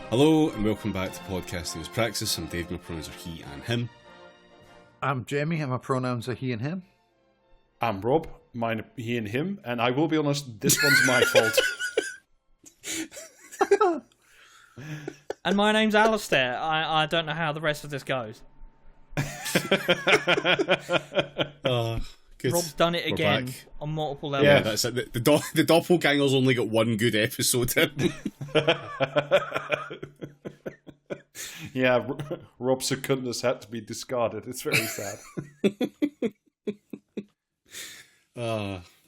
Hello and welcome back to Podcasting as Praxis. I'm Dave, my pronouns are he and him. I'm Jamie, and my pronouns are he and him. I'm Rob, mine he and him, and I will be honest, this one's my fault. And my name's Alistair. I don't know how the rest of this goes. Good. Rob's done it We're again back. on multiple levels. Yeah, that's it. The doppelganger's only got one good episode in. Yeah, Rob's secundus had to be discarded. It's very sad.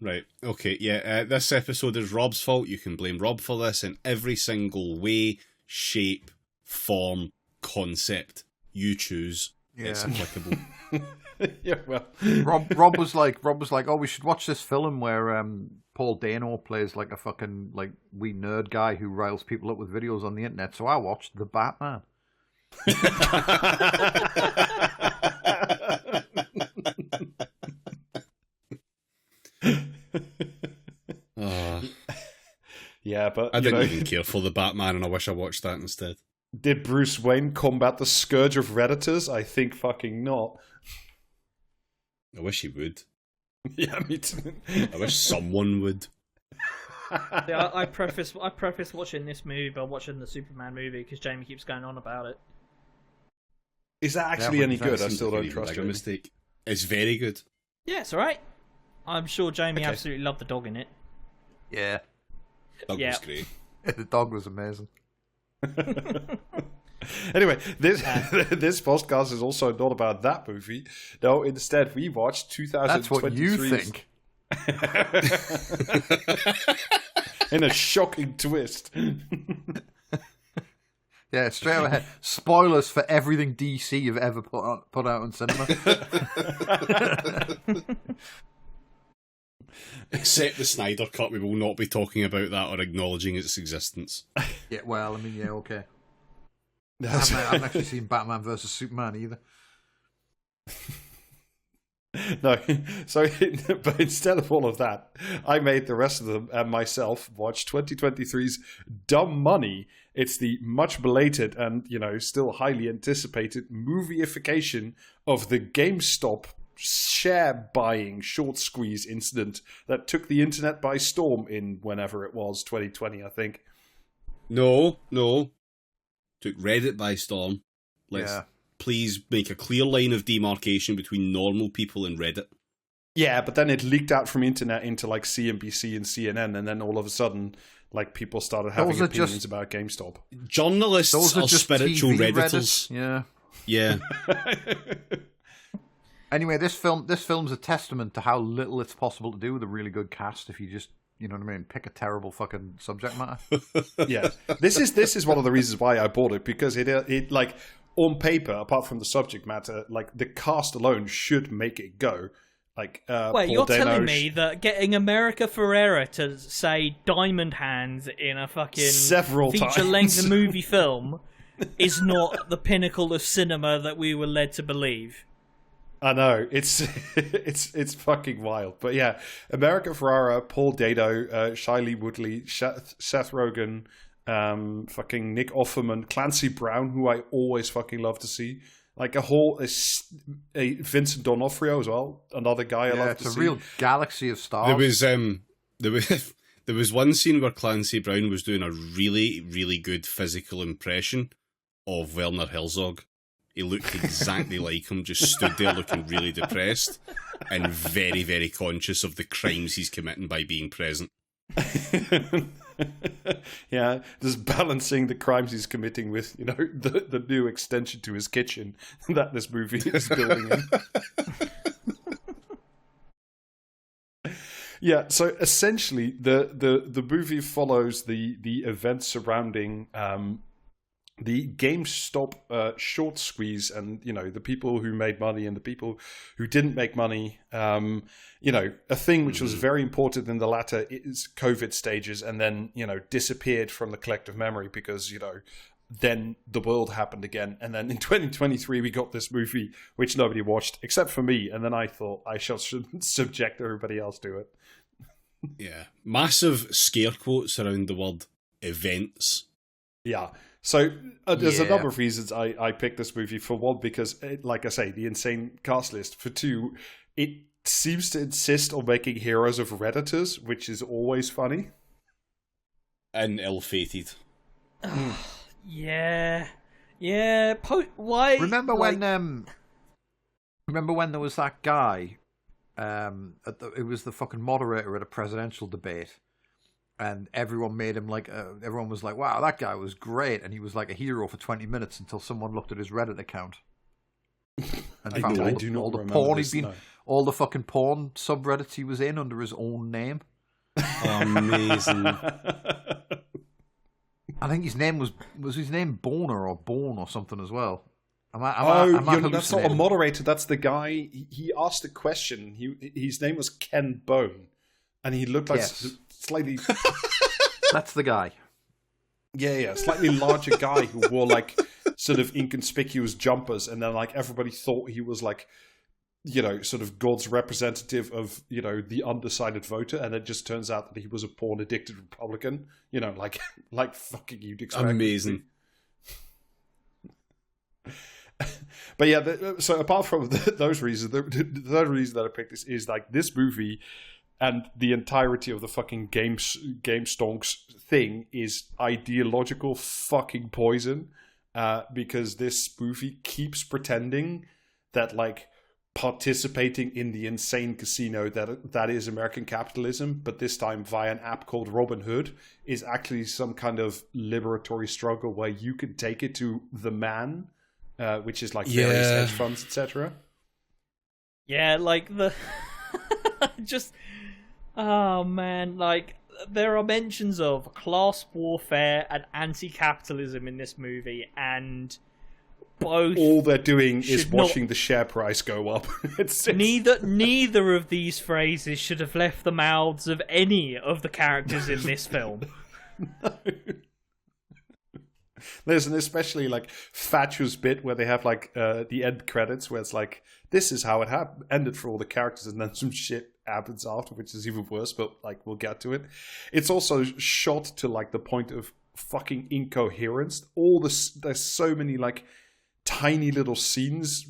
Right. Okay, yeah, this episode is Rob's fault. You can blame Rob for this in every single way, shape, form, concept you choose. Yeah. It's applicable. Yeah, well, Rob was like, oh, we should watch this film where Paul Dano plays like a fucking wee nerd guy who riles people up with videos on the internet. So I watched The Batman. yeah, but I didn't even care for The Batman, and I wish I watched that instead. Did Bruce Wayne combat the scourge of Redditors? I think fucking not. I wish he would. Yeah, me too. I wish someone would. Yeah, I preface watching this movie by watching the Superman movie because Jamie keeps going on about it. Is that actually any good? I still don't Seems trust like you. a mistake. It's very good. Yeah, it's alright. I'm sure Jamie Okay. absolutely loved the dog in it. Yeah, That Yeah. was great. the dog was amazing. Anyway, this this podcast is also not about that movie. No, instead we watched 2023's... That's what you think. In a shocking twist. Yeah, straight ahead. Spoilers for everything DC have ever put out on cinema. Except the Snyder Cut, we will not be talking about that or acknowledging its existence. Yeah, well, I mean, yeah, okay. I haven't actually seen Batman versus Superman either. No, so but instead of all of that, I made the rest of them and myself watch 2023's Dumb Money. It's the much belated and, still highly anticipated movieification of the GameStop share buying short squeeze incident that took the internet by storm in whenever it was, 2020, I think. No. Took Reddit by storm. Let's please make a clear line of demarcation between normal people and Reddit. Yeah, but then it leaked out from internet into like CNBC and CNN, and then all of a sudden, like people started having opinions about GameStop. Journalists Those are are just spiritual TV Redditors. Reddit. Yeah. Anyway, this film's a testament to how little it's possible to do with a really good cast if you just, you know what I mean, pick a terrible fucking subject matter. Yeah, this is one of the reasons why I bought it, because it like on paper, apart from the subject matter, like the cast alone should make it go. Like, Wait, Paul you're Dano, telling me that getting America Ferrera to say Diamond Hands in a fucking several feature-length times. movie film is not the pinnacle of cinema that we were led to believe? I know, it's it's fucking wild. But yeah, America Ferrara, Paul Dano, Shailene Woodley, Seth Rogen, fucking Nick Offerman, Clancy Brown, who I always fucking love to see. Like a Vincent D'Onofrio as well, another guy I love to see. It's a real galaxy of stars. There was one scene where Clancy Brown was doing a really, really good physical impression of Werner Herzog. He looked exactly like him, just stood there looking really depressed and very, very conscious of the crimes he's committing by being present. Yeah, just balancing the crimes he's committing with, the new extension to his kitchen that this movie is building in. Yeah, so essentially the movie follows the events surrounding the GameStop short squeeze, and the people who made money and the people who didn't make money. A thing which was very important in the latter is COVID stages, and then disappeared from the collective memory because then the world happened again, and then in 2023 we got this movie which nobody watched except for me, and then I thought I should subject everybody else to it. Yeah, massive scare quotes around the word events. Yeah. So there's a Yeah. number of reasons I picked this movie. For one, because, like I say, the insane cast list. For two, it seems to insist on making heroes of Redditors, which is always funny. And ill-fated. Yeah. Why? Remember when there was that guy? It was the fucking moderator at a presidential debate, and everyone made him like. Everyone was like, "Wow, that guy was great," and he was like a hero for 20 minutes until someone looked at his Reddit account. And I do not all the remember porn this, he'd been, no. all the fucking porn subreddits he was in under his own name. Amazing. I think his name was his name Boner or Bone or something as well. Am I That's not a hallucinating? moderator. That's the guy. He asked a question. His name was Ken Bone, and he looked like Yes. slightly, That's the guy. slightly larger guy who wore like sort of inconspicuous jumpers, and then like everybody thought he was like, sort of God's representative of the undecided voter, and it just turns out that he was a porn addicted Republican. Like fucking you'd expect. Amazing. But yeah, so apart from those reasons, the third reason that I picked this is like this movie and the entirety of the fucking game stonks thing is ideological fucking poison, because this movie keeps pretending that like participating in the insane casino that is American capitalism, but this time via an app called Robin Hood, is actually some kind of liberatory struggle where you can take it to the man. Which is like various hedge funds, etc. Yeah, like the just oh man, like there are mentions of class warfare and anti-capitalism in this movie, and both all they're doing is should watching the share price go up. it's neither of these phrases should have left the mouths of any of the characters in this film. No. There's an especially like fatuous bit where they have like the end credits where it's like, this is how it ended for all the characters, and then some shit happens after, which is even worse, but like we'll get to it. It's also shot to like the point of fucking incoherence. There's so many like tiny little scenes,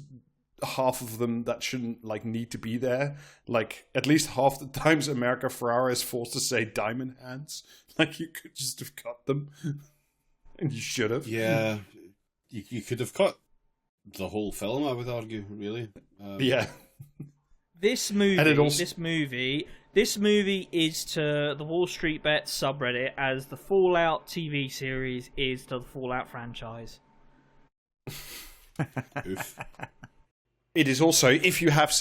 half of them that shouldn't like need to be there. Like at least half the times America Ferrara is forced to say diamond hands. Like you could just have cut them. And you should have. Yeah. You could have cut the whole film, I would argue, really. Yeah. This movie, And it also- this movie is to the Wall Street Bets subreddit as the Fallout TV series is to the Fallout franchise. Oof. It is also, if you have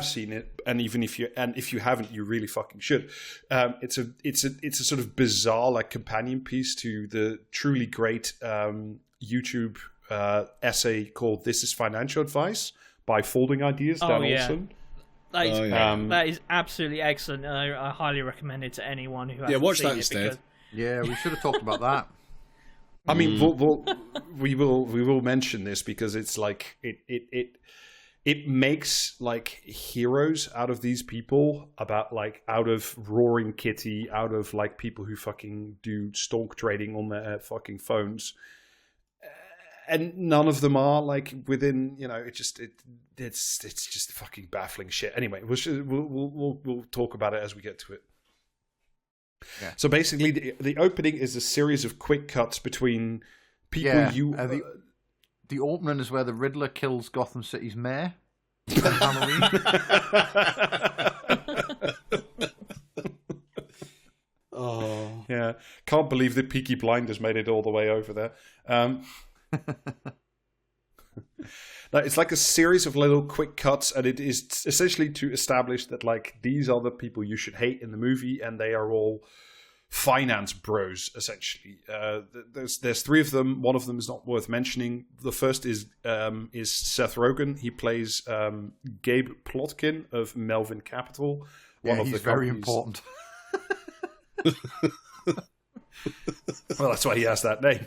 seen it, and even if you haven't, you really fucking should. It's a sort of bizarre like companion piece to the truly great YouTube essay called "This Is Financial Advice" by Folding Ideas, Dan Olson. That is absolutely excellent. I highly recommend it to anyone who hasn't watch seen that it instead. because- Yeah, we should have talked about that. I mean, we will mention this because it's like it makes like heroes out of these people, out of Roaring Kitty, out of like people who fucking do stalk trading on their fucking phones, and none of them are like within. It's just fucking baffling shit. Anyway, we'll talk about it as we get to it. Yeah. So basically, the opening is a series of quick cuts between people the opening is where the Riddler kills Gotham City's mayor on Halloween. Oh. Yeah, can't believe the Peaky Blinders made it all the way over there. No, it's like a series of little quick cuts, and it is essentially to establish that like these are the people you should hate in the movie, and they are all finance bros essentially. There's three of them. One of them is not worth mentioning. The first is Seth Rogen. He plays Gabe Plotkin of Melvin Capital. He's very important. Well, that's why he has that name.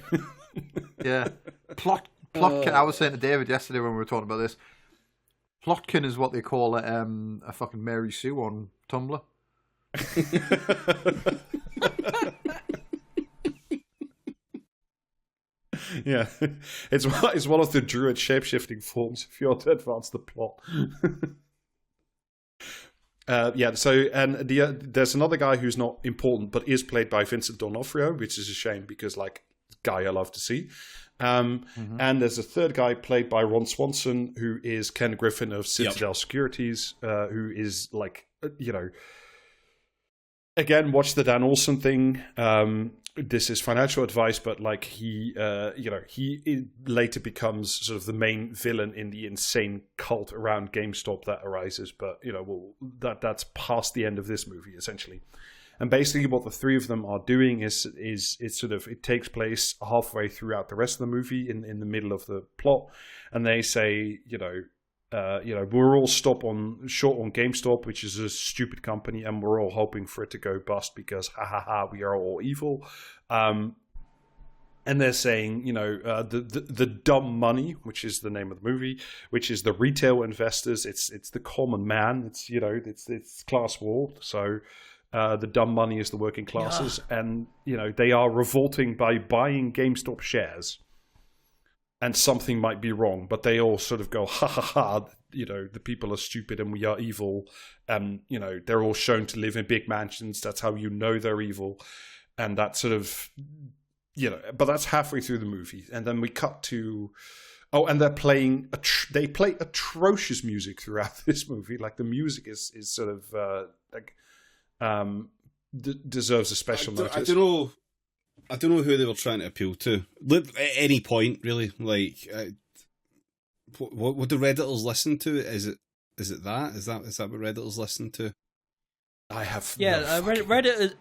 Yeah, Plotkin. I was saying to David yesterday when we were talking about this. Plotkin is what they call a fucking Mary Sue on Tumblr. Yeah, it's one of the druid shapeshifting forms if you want to advance the plot. There's another guy who's not important but is played by Vincent D'Onofrio, which is a shame because guy I love to see. And there's a third guy played by Ron Swanson, who is Ken Griffin of Citadel Securities, who is again, watch the Dan Olsen thing. This is financial advice, but he later becomes sort of the main villain in the insane cult around GameStop that arises. But that's past the end of this movie essentially. And basically, what the three of them are doing is it takes place halfway throughout the rest of the movie in the middle of the plot, and they say we're all short on GameStop, which is a stupid company, and we're all hoping for it to go bust because we are all evil. And they're saying, the dumb money, which is the name of the movie, which is the retail investors. It's the common man. It's class war. So the dumb money is the working classes, and they are revolting by buying GameStop shares. And something might be wrong, but they all sort of go, the people are stupid and we are evil. And, they're all shown to live in big mansions. That's how they're evil. And that sort of, but that's halfway through the movie. And then we cut to, and they're playing, they play atrocious music throughout this movie. Like the music is sort of, deserves a special notice. I don't know who they were trying to appeal to. At any point, really. What do Redditors listen to? Is it that? Is that what Redditors listen to? I have Redditors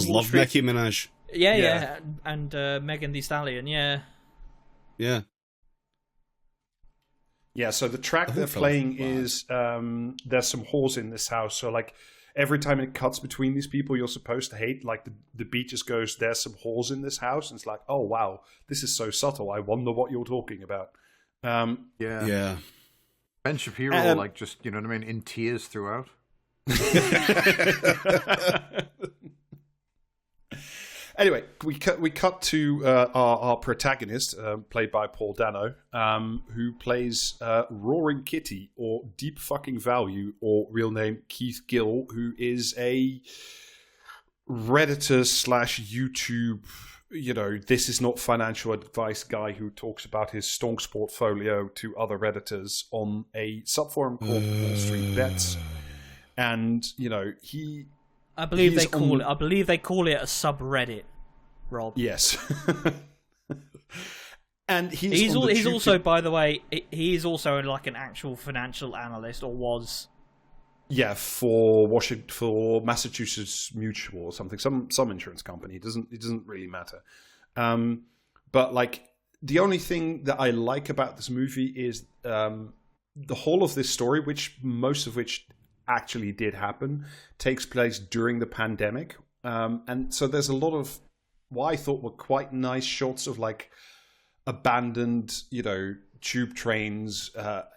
love Nicki Minaj. Yeah, and Megan Thee Stallion. Yeah. So the track they're playing is there's some whores in this house. So every time it cuts between these people you're supposed to hate, the beat just goes, there's some whores in this house, and it's like, oh wow, this is so subtle, I wonder what you're talking about. Ben Shapiro just in tears throughout. Anyway, we cut to our protagonist, played by Paul Dano, who plays Roaring Kitty, or Deep Fucking Value, or real name Keith Gill, who is a Redditor / YouTube, this is not financial advice guy who talks about his stonks portfolio to other Redditors on a subforum called Wall Street Bets, and I believe they call it a subreddit, Rob. Yes. And he's also, by the way, he's also an actual financial analyst, or was. Yeah, for Massachusetts Mutual or something, some insurance company. It doesn't really matter. But the only thing that I like about this movie is the whole of this story, most of which actually did happen, takes place during the pandemic, and so there's a lot of what I thought were quite nice shots of abandoned tube trains,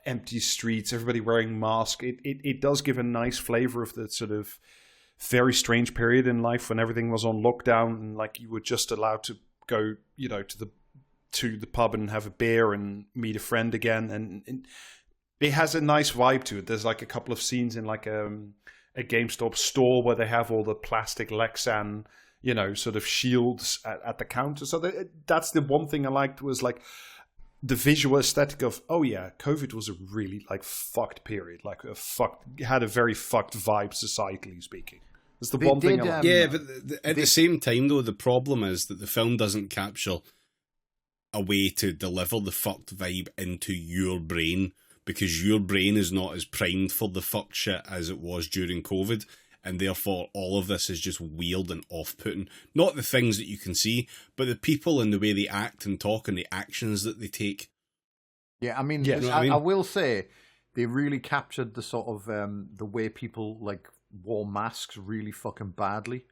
empty streets, everybody wearing masks. It does give a nice flavor of the sort of very strange period in life when everything was on lockdown and you were just allowed to go to the pub and have a beer and meet a friend again, and it has a nice vibe to it. There's a couple of scenes in a GameStop store where they have all the plastic Lexan, sort of shields at the counter. So that's the one thing I liked, was the visual aesthetic of, oh yeah, COVID was a really fucked period, had a very fucked vibe societally speaking. It's the one thing I like. But at the same time though, the problem is that the film doesn't capture a way to deliver the fucked vibe into your brain, because your brain is not as primed for the fuck shit as it was during COVID, and therefore all of this is just weird and off-putting. Not the things that you can see, but the people and the way they act and talk and the actions that they take. Yeah, I mean, I will say they really captured the sort of the way people wore masks really fucking badly.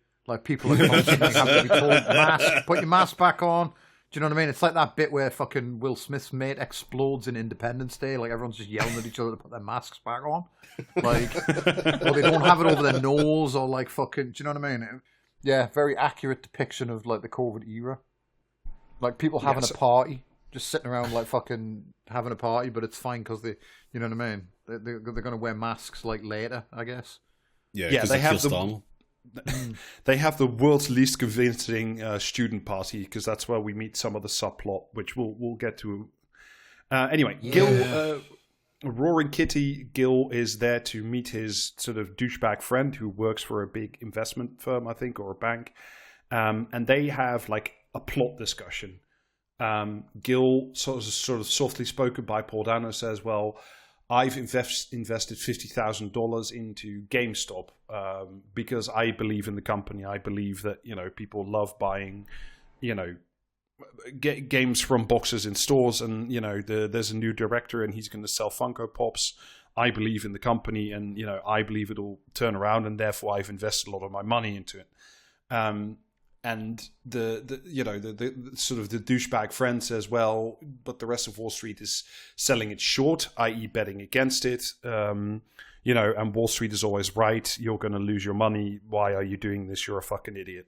People are constantly having to be told, put your mask back on. Do you know what I mean? It's like that bit where fucking Will Smith's mate explodes in Independence Day. Everyone's just yelling at each other to put their masks back on. Or they don't have it over their nose, or fucking, do you know what I mean? Yeah, very accurate depiction of the COVID era. Like people having Yes. a party, just sitting around like fucking having a party, but it's fine because they, you know what I mean? They're going to wear masks like later, I guess. Yeah, 'cause they have Keir the Starmer. they have the world's least convincing student party because that's where we meet some of the subplot, which we'll get to. Anyway, Yeah. Gil, Roaring Kitty, Gil is there to meet his sort of douchebag friend who works for a big investment firm, I think, or a bank, and they have like a plot discussion. Gil, sort of softly spoken by Paul Dano, says, "Well, I've invested $50,000 into GameStop because I believe in the company. I believe that people love buying, games from boxes in stores, and there's a new director and he's going to sell Funko Pops. I believe in the company, and I believe it'll turn around, and therefore I've invested a lot of my money into it." And the sort of the douchebag friend says, "Well, but the rest of Wall Street is selling it short, i.e., betting against it. And Wall Street is always right. You're going to lose your money. Why are you doing this? You're a fucking idiot."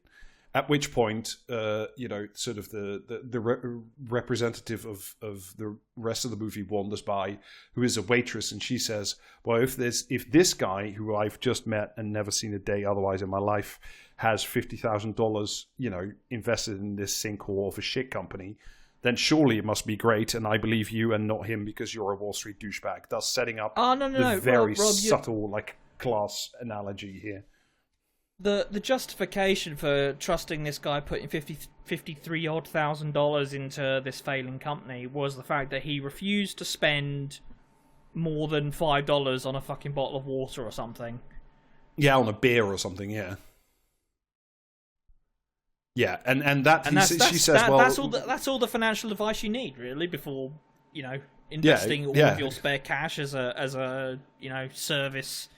At which point, sort of the representative of the rest of the movie wanders by, who is a waitress, and she says, "Well, if this guy who I've just met and never seen a day otherwise in my life has $50,000, invested in this sinkhole of a shit company, then surely it must be great, and I believe you and not him because you're a Wall Street douchebag." Thus setting up the very subtle class analogy here. The justification for trusting this guy putting $53,000 into this failing company was the fact that he refused to spend more than $5 on a fucking bottle of water or something. Yeah, on a beer or something. Yeah. Yeah, she says, "Well, that's all the financial advice you need, really, before investing all of your spare cash as a service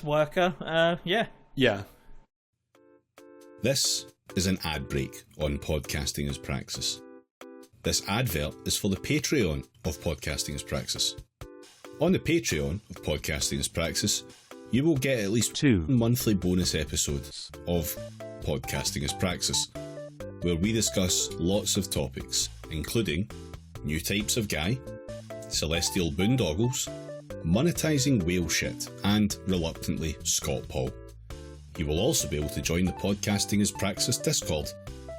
worker." Yeah. Yeah. This is an ad break on Podcasting as Praxis. This advert is for the Patreon of Podcasting as Praxis. On the Patreon of Podcasting as Praxis, you will get at least 2 monthly bonus episodes of Podcasting as Praxis, where we discuss lots of topics, including new types of guy, celestial boondoggles, monetizing whale shit, and, reluctantly, Scott Paul. You will also be able to join the Podcasting as Praxis Discord,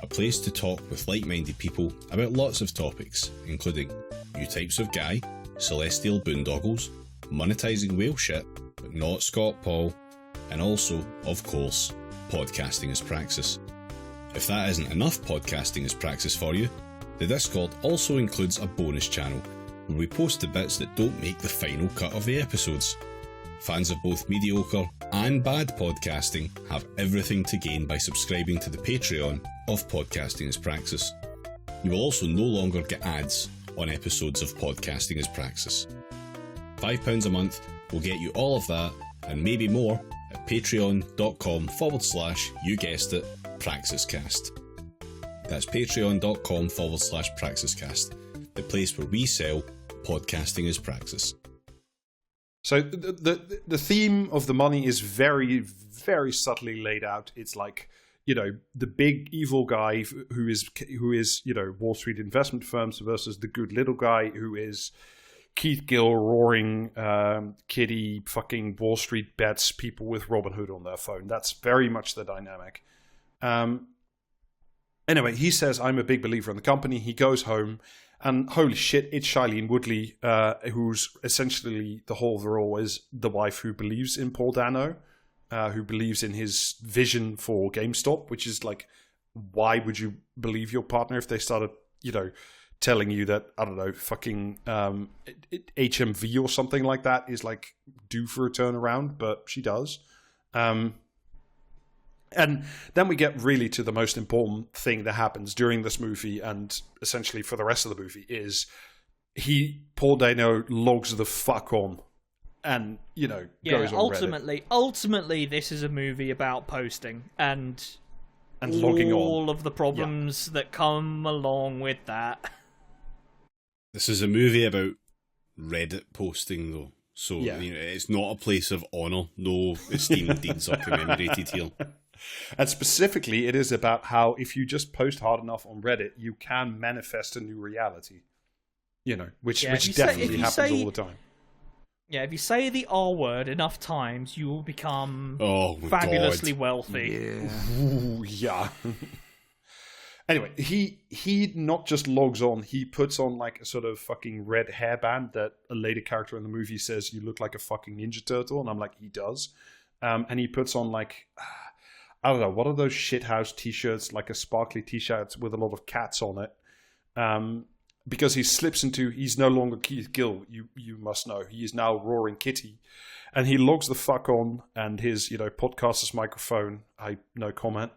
a place to talk with like-minded people about lots of topics, including new types of guy, celestial boondoggles, monetizing whale shit, but not Scott Paul, and also, of course, Podcasting as Praxis. If that isn't enough Podcasting as Praxis for you, the Discord also includes a bonus channel where we post the bits that don't make the final cut of the episodes. Fans of both mediocre and bad podcasting have everything to gain by subscribing to the Patreon of Podcasting as Praxis. You will also no longer get ads on episodes of Podcasting as Praxis. £5 a month will get you all of that and maybe more at patreon.com/you guessed it, Praxiscast. That's patreon.com/Praxiscast, the place where we sell Podcasting as Praxis. So the theme of the money is very, very subtly laid out. It's like, the big evil guy who is Wall Street investment firms versus the good little guy who is Keith Gill, Roaring Kitty, fucking Wall Street bets people with Robinhood on their phone. That's very much the dynamic. Anyway, he says, "I'm a big believer in the company." He goes home, and holy shit, it's Shailene Woodley, who's essentially the whole of the role is the wife who believes in Paul Dano, who believes in his vision for GameStop, which is like, why would you believe your partner if they started, telling you that, I don't know, fucking HMV or something like that is like due for a turnaround, but she does. And then we get really to the most important thing that happens during this movie and essentially for the rest of the movie is Paul Dano logs the fuck on and, goes on Reddit. Ultimately, this is a movie about posting and logging on. All of the problems that come along with that. This is a movie about Reddit posting, though. So, it's not a place of honour. No esteemed deeds are commemorated here. And specifically, it is about how if you just post hard enough on Reddit, you can manifest a new reality. You know, which definitely happens all the time. Yeah, if you say the R word enough times, you will become fabulously wealthy. Yeah. Ooh, yeah. Anyway, he not just logs on, he puts on like a sort of fucking red hairband that a later character in the movie says, you look like a fucking Ninja Turtle. And I'm like, he does. And he puts on like, I don't know, what are those shithouse t-shirts, like a sparkly t-shirt with a lot of cats on it. Because he slips into, he's no longer Keith Gill, you must know. He is now Roaring Kitty. And he logs the fuck on, and his, podcaster's microphone, no comment,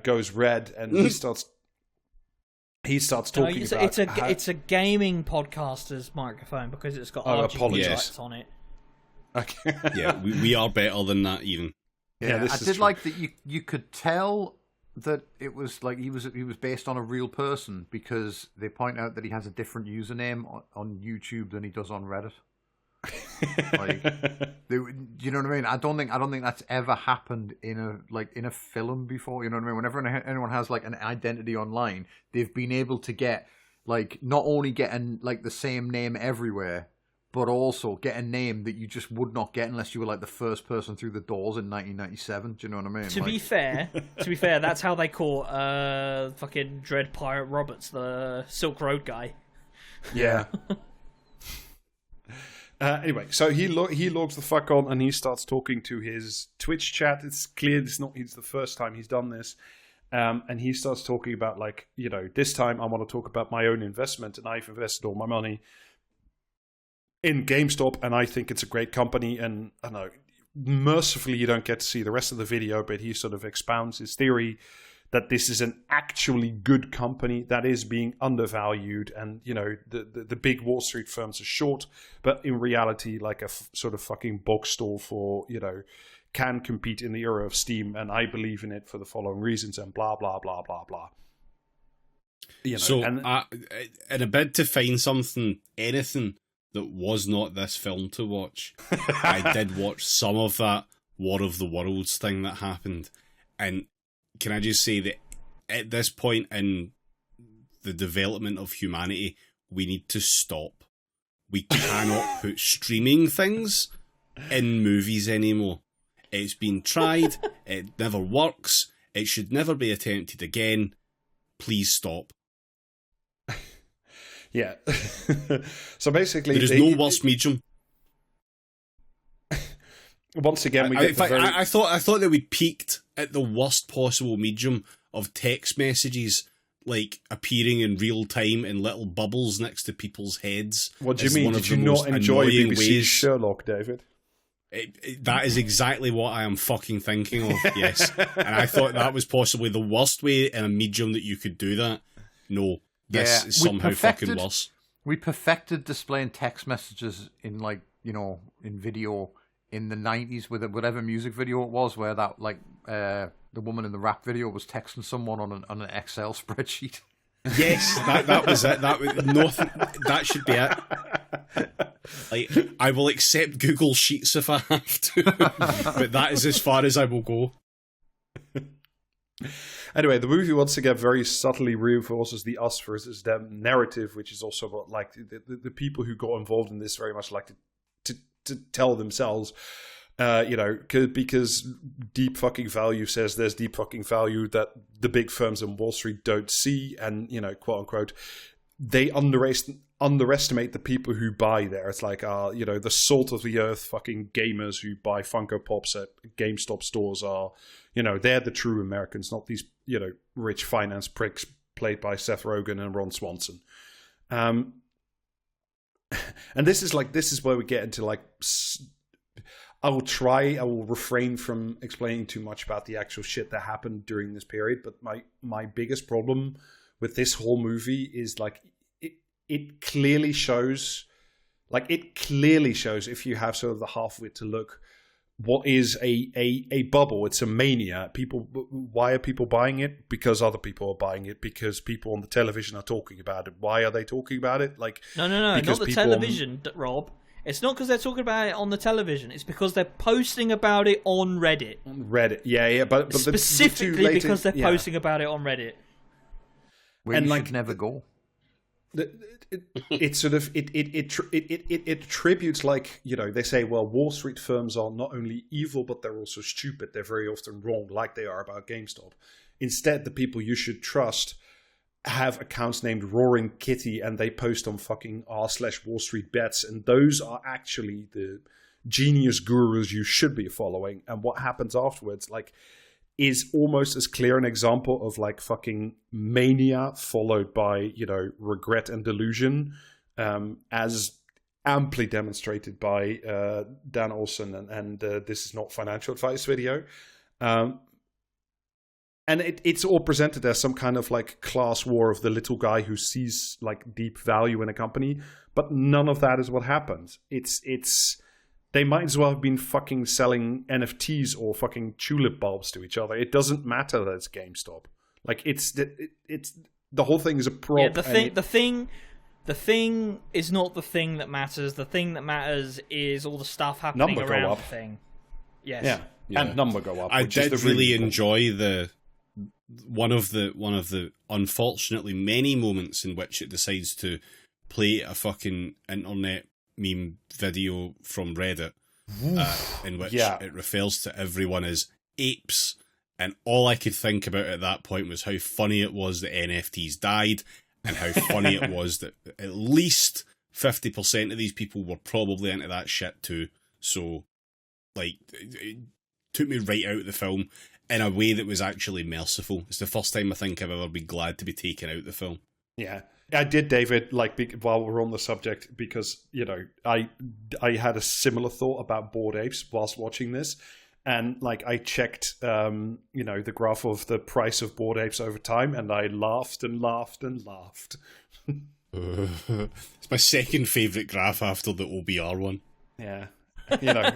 goes red, and he starts talking about... It's a gaming podcaster's microphone, because it's got RGB lights on it. Okay. Yeah, we are better than that, even. Yeah, I did like that you could tell that it was like he was based on a real person, because they point out that he has a different username on YouTube than he does on Reddit. Like, you know what I mean? I don't think that's ever happened in a film before. You know what I mean? Whenever anyone has like an identity online, they've been able to get like not only get the same name everywhere, but also get a name that you just would not get unless you were like the first person through the doors in 1997. Do you know what I mean? To be fair, that's how they caught fucking Dread Pirate Roberts, the Silk Road guy. Yeah. Anyway, so he logs the fuck on, and he starts talking to his Twitch chat. It's clear it's the first time he's done this. And he starts talking about like, this time I want to talk about my own investment, and I've invested all my money in GameStop, and I think it's a great company. And I know, mercifully, you don't get to see the rest of the video, but he sort of expounds his theory that this is an actually good company that is being undervalued, and the big Wall Street firms are short, but in reality, like a sort of fucking box store for can compete in the era of Steam, and I believe in it for the following reasons, and blah blah blah blah blah. So, in a bid to find anything that was not this film to watch, I did watch some of that War of the Worlds thing that happened. And can I just say that at this point in the development of humanity, we need to stop. We cannot put streaming things in movies anymore. It's been tried. It never works. It should never be attempted again. Please stop. Yeah. So basically, there is no worse medium. Once again, I thought that we'd peaked at the worst possible medium of text messages, like appeering in real time in little bubbles next to people's heads. What do you mean? Did you not enjoy BBC's Sherlock, David? That is exactly what I am fucking thinking of. Yes, and I thought that was possibly the worst way in a medium that you could do that. No. This is somehow fucking worse. We perfected displaying text messages in in video in the 90s with whatever music video it was, where that the woman in the rap video was texting someone on an Excel spreadsheet. Yes, that was it. That was nothing. That should be it. Like, I will accept Google Sheets if I have to, but that is as far as I will go. Anyway, the movie once again very subtly reinforces the us versus them narrative, which is also what the people who got involved in this very much like to tell themselves, because deep fucking value says there's deep fucking value that the big firms in Wall Street don't see, and quote unquote, they underestimate the people who buy there. It's like the salt of the earth fucking gamers who buy Funko Pops at GameStop stores are. They're the true Americans, not these, rich finance pricks played by Seth Rogen and Ron Swanson. And this is where we get into I will refrain from explaining too much about the actual shit that happened during this period. But my biggest problem with this whole movie is it clearly shows, if you have sort of the half wit to look, what is a bubble. It's a mania. Why are people buying it? Because other people are buying it, because people on the television are talking about it. Why are they talking about it? No, not the television, Rob. It's not because they're talking about it on the television. It's because they're posting about it on Reddit. Reddit, yeah, but specifically because they're posting about it on Reddit. Where you should never go. It sort of it attributes, like, you know, they say, well, Wall Street firms are not only evil but they're also stupid. They're very often wrong, like they are about GameStop. Instead, the people you should trust have accounts named Roaring Kitty, and they post on fucking r/Wall Street Bets, and those are actually the genius gurus you should be following. And what happens afterwards, like, is almost as clear an example of like fucking mania followed by, you know, regret and delusion, as amply demonstrated by Dan Olsen and This Is Not Financial Advice video. And it's all presented as some kind of like class war of the little guy who sees like deep value in a company, but none of that is what happens. It's they might as well have been fucking selling NFTs or fucking tulip bulbs to each other. It doesn't matter that it's GameStop. Like it's the whole thing is a prop. Yeah, the thing is not the thing that matters. The thing that matters is all the stuff happening around the thing. Yes. Yeah, and number go up. I did really cool. enjoy one of the unfortunately many moments in which it decides to play a fucking internet meme video from Reddit, in which it refers to everyone as apes, and all I could think about at that point was how funny it was that NFTs died, and how funny it was that at least 50% of these people were probably into that shit too. So, like, it took me right out of the film in a way that was actually merciful. It's the first time I think I've ever been glad to be taken out of the film. Yeah. I did, David, like, while we're on the subject, because, you know, I had a similar thought about Bored Apes whilst watching this. And, like, I checked, you know, the graph of the price of Bored Apes over time, and I laughed and laughed and laughed. It's my second favourite graph after the OBR one. Yeah. You know...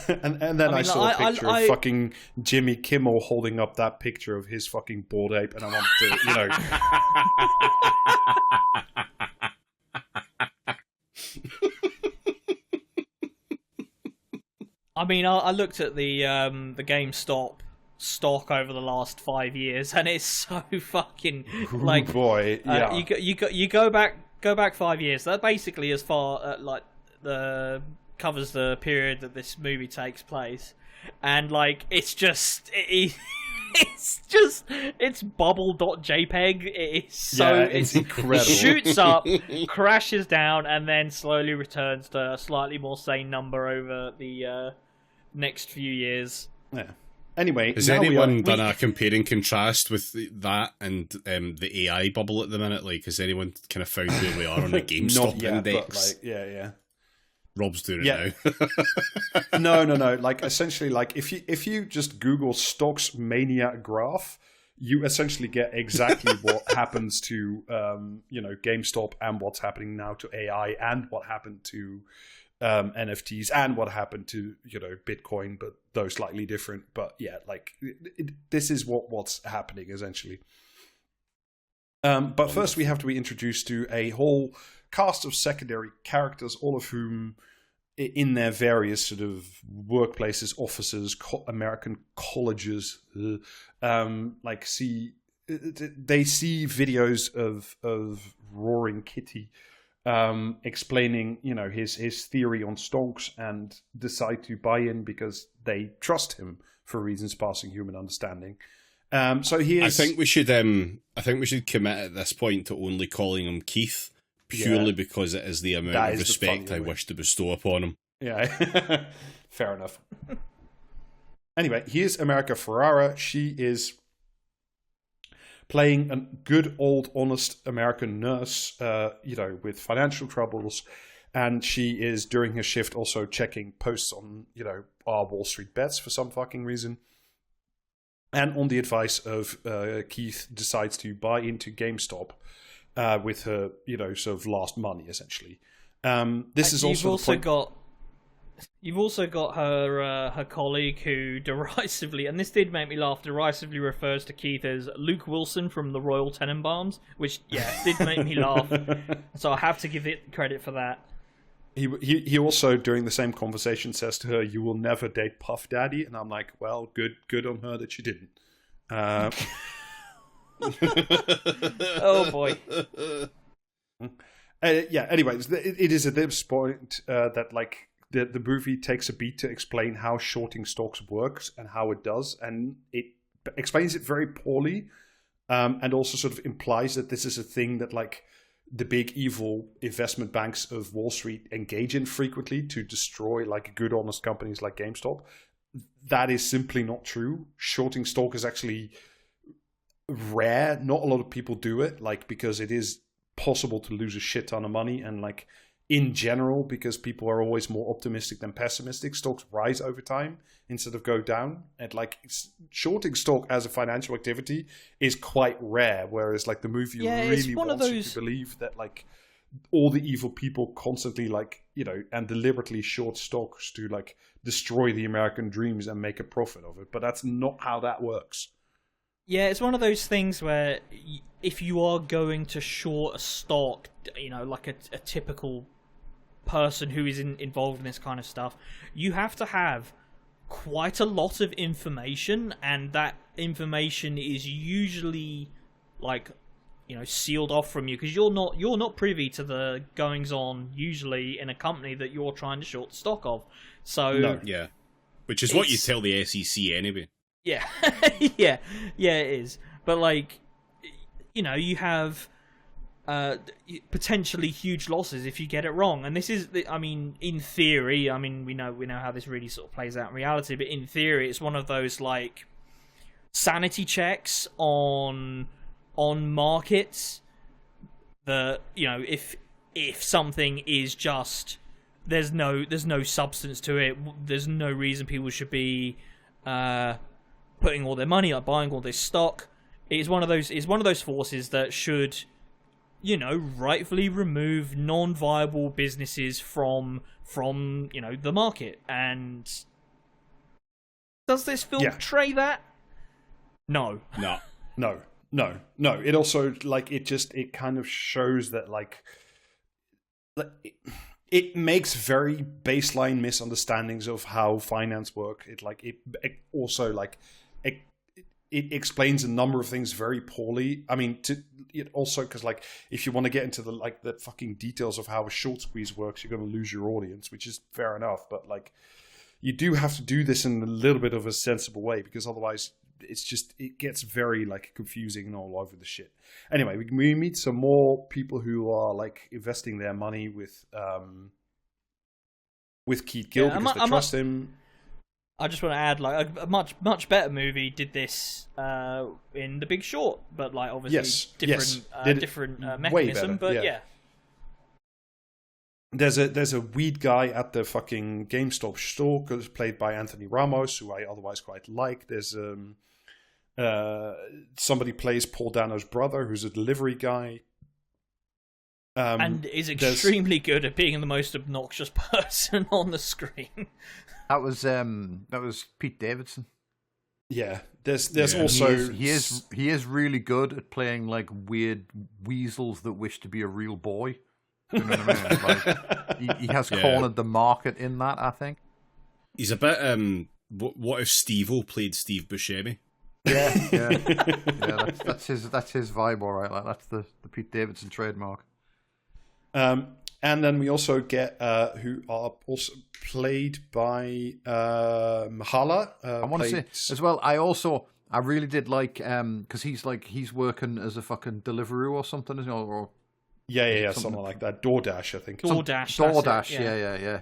And then I saw a picture of fucking Jimmy Kimmel holding up that picture of his fucking bored ape, and I wanted to, you know... I mean, I looked at the GameStop stock over the last 5 years, and it's so fucking like, ooh, boy, yeah. You go back 5 years. That basically as far like the covers the period that this movie takes place, and like it's bubble.jpg. It's incredible. It shoots up, crashes down, and then slowly returns to a slightly more sane number over the next few years. Yeah. Anyway, has anyone done a compare and contrast with that and the AI bubble at the minute? Like, has anyone kind of found where we are on the GameStop index? But, like, yeah. Rob's doing it now. No. Like, essentially, like, if you just Google stocks mania graph, you essentially get exactly what happens to you know, GameStop, and what's happening now to AI, and what happened to NFTs, and what happened to, you know, Bitcoin, but those slightly different. But yeah, like this is what's happening essentially. But first, we have to be introduced to a whole cast of secondary characters, all of whom, in their various sort of workplaces, offices, American colleges, like they see videos of Roaring Kitty, explaining, you know, his theory on stonks, and decide to buy in because they trust him for reasons passing human understanding. So he is... I think we should commit at this point to only calling him Keith, purely because it is the amount of respect I wish to bestow upon him. Yeah, fair enough. Anyway, here's America Ferrara. She is playing a good old honest American nurse, you know, with financial troubles, and she is during her shift also checking posts on, you know, our Wall Street Bets for some fucking reason. And on the advice of Keith, decides to buy into GameStop with her, you know, sort of last money, essentially. This is also you've also got You've also got her colleague who derisively, and this did make me laugh, derisively refers to Keith as Luke Wilson from the Royal Tenenbaums, which, did make me laugh. So I have to give it credit for that. He also, during the same conversation, says to her, "You will never date Puff Daddy," and I'm like, well, good on her that she didn't. Oh boy. Anyways, it is at this point that like the movie takes a beat to explain how shorting stocks works and how it does, and it explains it very poorly, and also sort of implies that this is a thing that like the big evil investment banks of Wall Street engage in frequently to destroy like good honest companies like GameStop. That is simply not true. Shorting stock is actually rare. Not a lot of people do it, like because it is possible to lose a shit ton of money, and like in general, because people are always more optimistic than pessimistic, stocks rise over time instead of go down. And like shorting stock as a financial activity is quite rare, whereas like the movie really wants you to believe that like all the evil people constantly like, you know, and deliberately short stocks to like destroy the American dreams and make a profit of it. But that's not how that works. Yeah, it's one of those things where if you are going to short a stock, you know, like a typical person who is involved in this kind of stuff, you have to have quite a lot of information, and that information is usually like, you know, sealed off from you because you're not privy to the goings on usually in a company that you're trying to short the stock of. So no. Yeah, which is what you tell the SEC anyway. Yeah, yeah, it is. But like, you know, you have potentially huge losses if you get it wrong. And this is, I mean, in theory, I mean, we know how this really sort of plays out in reality. But in theory, it's one of those like sanity checks on markets that, you know, if something is just there's no substance to it, there's no reason people should be putting all their money up, buying all this stock. It's one of those forces that should, you know, rightfully remove non-viable businesses from you know, the market. And does this film portray that? No. It also like it kind of shows that like it makes very baseline misunderstandings of how finance work. It also like it explains a number of things very poorly. I mean, it also because like if you want to get into the fucking details of how a short squeeze works, you're going to lose your audience, which is fair enough. But like, you do have to do this in a little bit of a sensible way, because otherwise, it gets very like confusing and all over the shit. Anyway, we meet some more people who are like investing their money with Keith Gill because they trust him. I just want to add, like, a much better movie did this in The Big Short, but like obviously different mechanism. But yeah. There's a weed guy at the fucking GameStop store, played by Anthony Ramos, who I otherwise quite like. There's somebody plays Paul Dano's brother, who's a delivery guy. And is extremely good at being the most obnoxious person on the screen. That was Pete Davidson. Yeah, there's also he is really good at playing like weird weasels that wish to be a real boy. You know what I mean? Like, he has cornered the market in that, I think. He's a bit. What if Steve-O played Steve Buscemi? Yeah. That's his vibe, all right. Like that's the Pete Davidson trademark. And then we also get who are also played by Mahala. I want to say as well. I really did like because he's working as a fucking Deliveroo or something, isn't he? Or something like that. DoorDash, I think. DoorDash, yeah.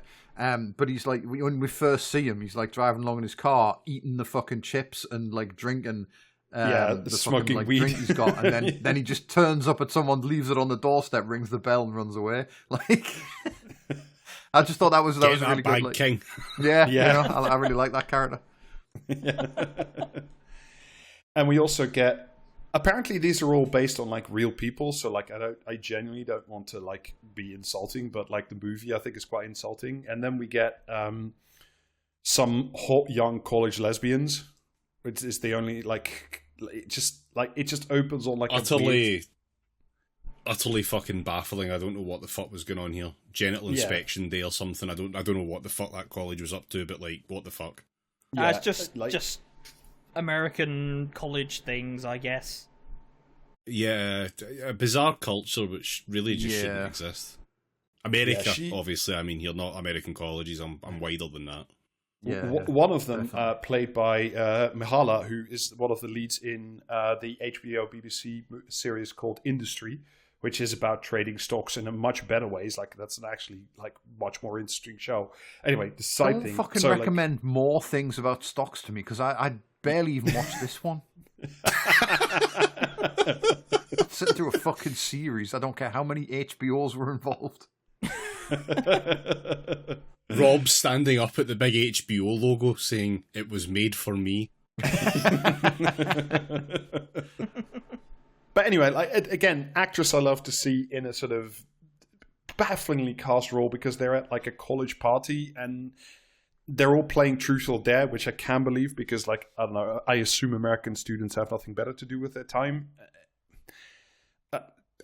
But he's like, when we first see him, he's like driving along in his car, eating the fucking chips and like drinking. The smoking fucking, weed drink he's got, and then he just turns up at someone, leaves it on the doorstep, rings the bell, and runs away. Like, I just thought that was really good. Like, king. Yeah. You know, I really like that character. Yeah. And we also get Apparently, these are all based on like real people. So like, I genuinely don't want to like be insulting, but like the movie, I think is quite insulting. And then we get some hot young college lesbians, which is the only it just opens on like utterly fucking baffling. I don't know what the fuck was going on here. Genital inspection day or something. I don't know what the fuck that college was up to, but like, what the fuck? Yeah, it's just American college things, I guess. Yeah, a bizarre culture which really just shouldn't exist. America, obviously. I mean, you're not American colleges. I'm wider than that. Yeah, one of them, played by Mihala, who is one of the leads in the HBO BBC series called Industry, which is about trading stocks in a much better ways. Like, that's an actually like much more interesting show. Anyway, the side Don't thing. fucking recommend more things about stocks to me, because I barely even watched this one. I'd sit through a fucking series. I don't care how many HBOs were involved. Rob standing up at the big HBO logo saying, "It was made for me." But anyway, like again, actress I love to see in a sort of bafflingly cast role, because they're at like a college party and they're all playing Truth or Dare, which I can believe, because like, I don't know, I assume American students have nothing better to do with their time.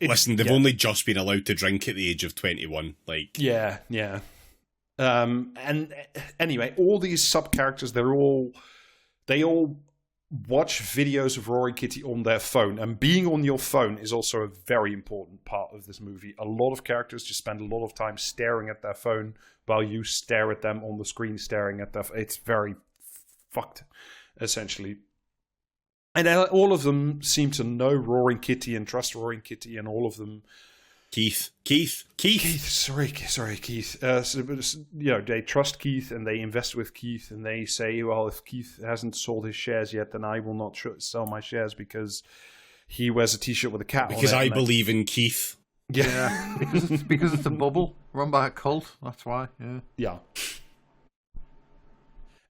Listen, they've only just been allowed to drink at the age of 21. Like, yeah. And anyway, all these sub characters, they all watch videos of Rory Kitty on their phone, and being on your phone is also a very important part of this movie. A lot of characters just spend a lot of time staring at their phone while you stare at them on the screen, staring at their. It's very fucked, essentially. And all of them seem to know Roaring Kitty and trust Roaring Kitty, and all of them. Keith. Sorry, Keith. They trust Keith and they invest with Keith, and they say, well, if Keith hasn't sold his shares yet, then I will not sell my shares because he wears a t-shirt with a cat on it. Because I believe in Keith. Yeah, because it's a bubble run by a cult. That's why. Yeah.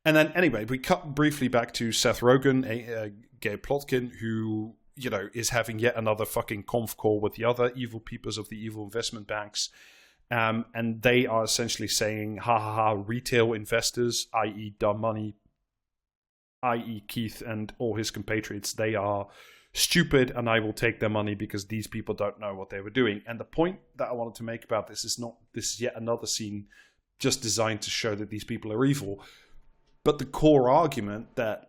And then anyway, we cut briefly back to Seth Rogen, a Gabe Plotkin, who is having yet another fucking conf call with the other evil peepers of the evil investment banks. And they are essentially saying, retail investors, i.e. dumb money, i.e. Keith and all his compatriots, they are stupid and I will take their money because these people don't know what they were doing. And the point that I wanted to make about this is yet another scene just designed to show that these people are evil. But the core argument that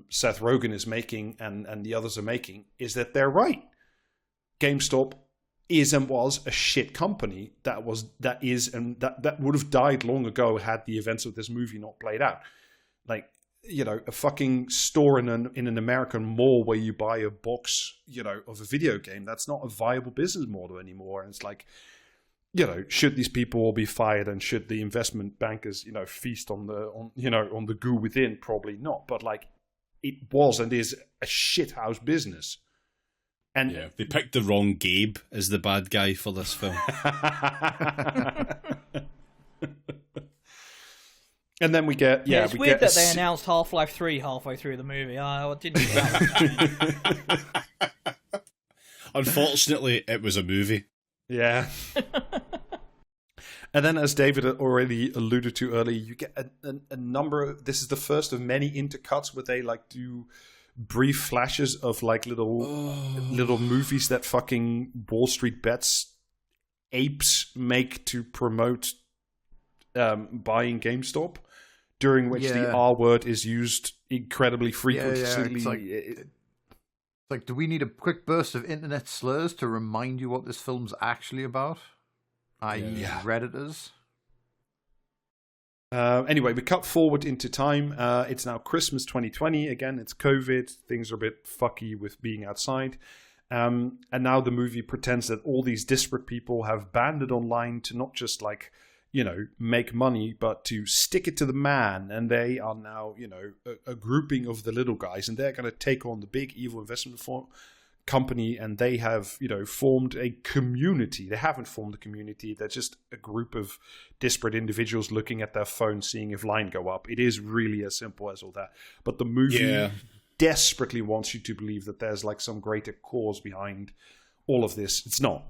Seth Rogen is making and the others are making is that they're right. GameStop is and was a shit company that would have died long ago had the events of this movie not played out. Like, a fucking store in an American mall where you buy a box, of a video game, that's not a viable business model anymore. And it's like, should these people all be fired, and should the investment bankers, feast on the goo within? Probably not. But it was and is a shithouse business. And yeah, they picked the wrong Gabe as the bad guy for this film. And then we get it's weird that they announced Half-Life 3 halfway through the movie. I didn't know that. Unfortunately, it was a movie. Yeah. And then, as David already alluded to earlier, you get a number of... This is the first of many intercuts where they do brief flashes of little movies that fucking Wall Street Bets apes make to promote buying GameStop, during which the R word is used incredibly frequently. It's like, do we need a quick burst of internet slurs to remind you what this film's actually about? I.e. Redditors. Anyway, we cut forward into time. It's now Christmas 2020. Again, it's COVID. Things are a bit fucky with being outside. And now the movie pretends that all these disparate people have banded online to not just make money, but to stick it to the man. And they are now, a grouping of the little guys, and they're going to take on the big evil investment company. And they have, formed a community. They haven't formed a community. They're just a group of disparate individuals looking at their phone, seeing if line go up. It is really as simple as all that. But the movie... Yeah. desperately wants you to believe that there's like some greater cause behind all of this. It's not.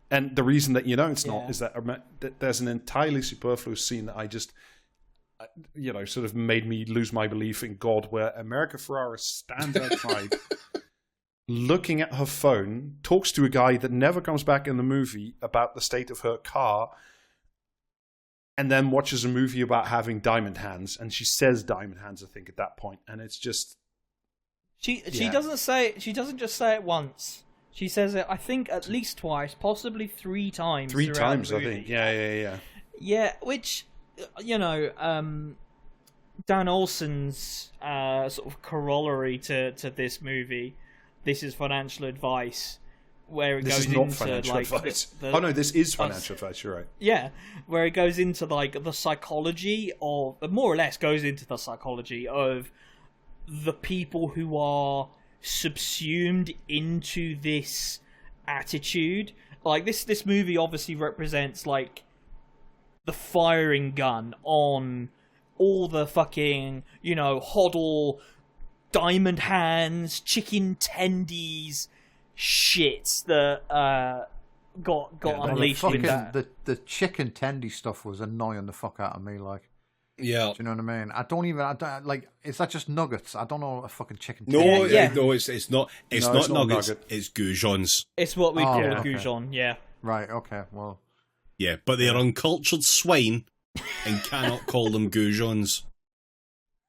And the reason that it's not is that there's an entirely superfluous scene that I just, sort of made me lose my belief in God, where America Ferrera stands outside looking at her phone, talks to a guy that never comes back in the movie about the state of her car, and then watches a movie about having diamond hands, and she says diamond hands, I think, at that point, and it's just she doesn't just say it once. She says it, I think, at least twice, possibly 3 times. 3 times, I think. Yeah. Yeah, which, Dan Olsen's sort of corollary to this movie, This Is Financial Advice, where it goes into financial like advice. This is financial advice. You're right. Yeah, where it goes into like the psychology of, more or less, goes into the psychology of the people who are subsumed into this attitude. Like this movie obviously represents like the firing gun on all the fucking hodl, diamond hands, chicken tendies shit that got unleashed with that. The chicken tendy stuff was annoying the fuck out of me. Like, yeah, do you know what I mean? I don't like. Is that just nuggets? I don't know what a fucking chicken. No, no, it's not. It's not nuggets. Nugget. It's goujons. It's what we call okay. goujon. Yeah. Right. Okay. Well. Yeah, but they are uncultured swine, and cannot call them goujons.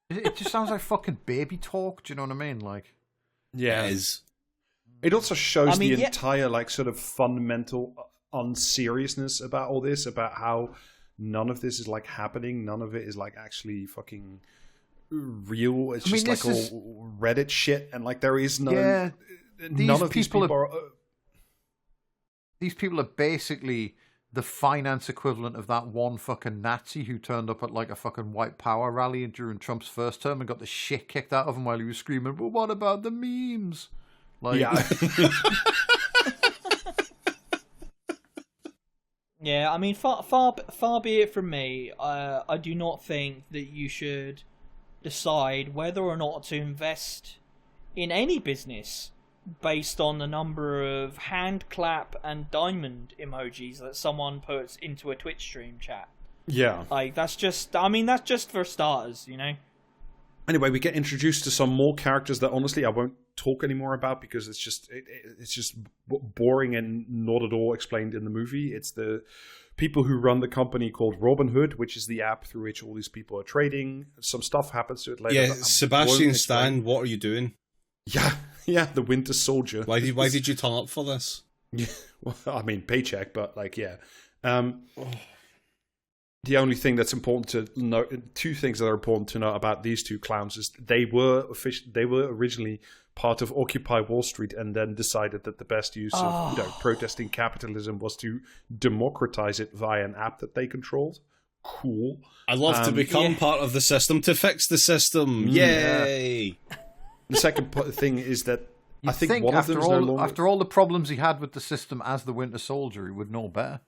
It just sounds like fucking baby talk. Do you know what I mean? Like, yeah, it is. It also shows the entire like sort of fundamental unseriousness about all this, about how none of this is like happening. None of it is like actually fucking real. It's just like all Reddit shit, and like there is no. Yeah, none of these people are. These people are basically the finance equivalent of that one fucking Nazi who turned up at like a fucking white power rally during Trump's first term and got the shit kicked out of him while he was screaming, "But what about the memes?" Like, yeah. Yeah, I mean, far be it from me. I do not think that you should decide whether or not to invest in any business based on the number of hand clap and diamond emojis that someone puts into a Twitch stream chat. Yeah. Like, that's just for starters, Anyway, we get introduced to some more characters that honestly I won't talk anymore about because it's just boring and not at all explained in the movie. It's the people who run the company called Robinhood, which is the app through which all these people are trading. Some stuff happens to it later. Yeah, Sebastian Stan, what are you doing? Yeah, the Winter Soldier. Why did you turn up for this? Yeah, well, I mean, paycheck, but like, yeah. The only thing that's important to note, 2 things that are important to note about these 2 clowns is they were originally part of Occupy Wall Street and then decided that the best use of protesting capitalism was to democratize it via an app that they controlled. Cool. I love to become part of the system to fix the system. Yay! The second thing is that I think one of them is no longer... After all the problems he had with the system as the Winter Soldier, he would know better.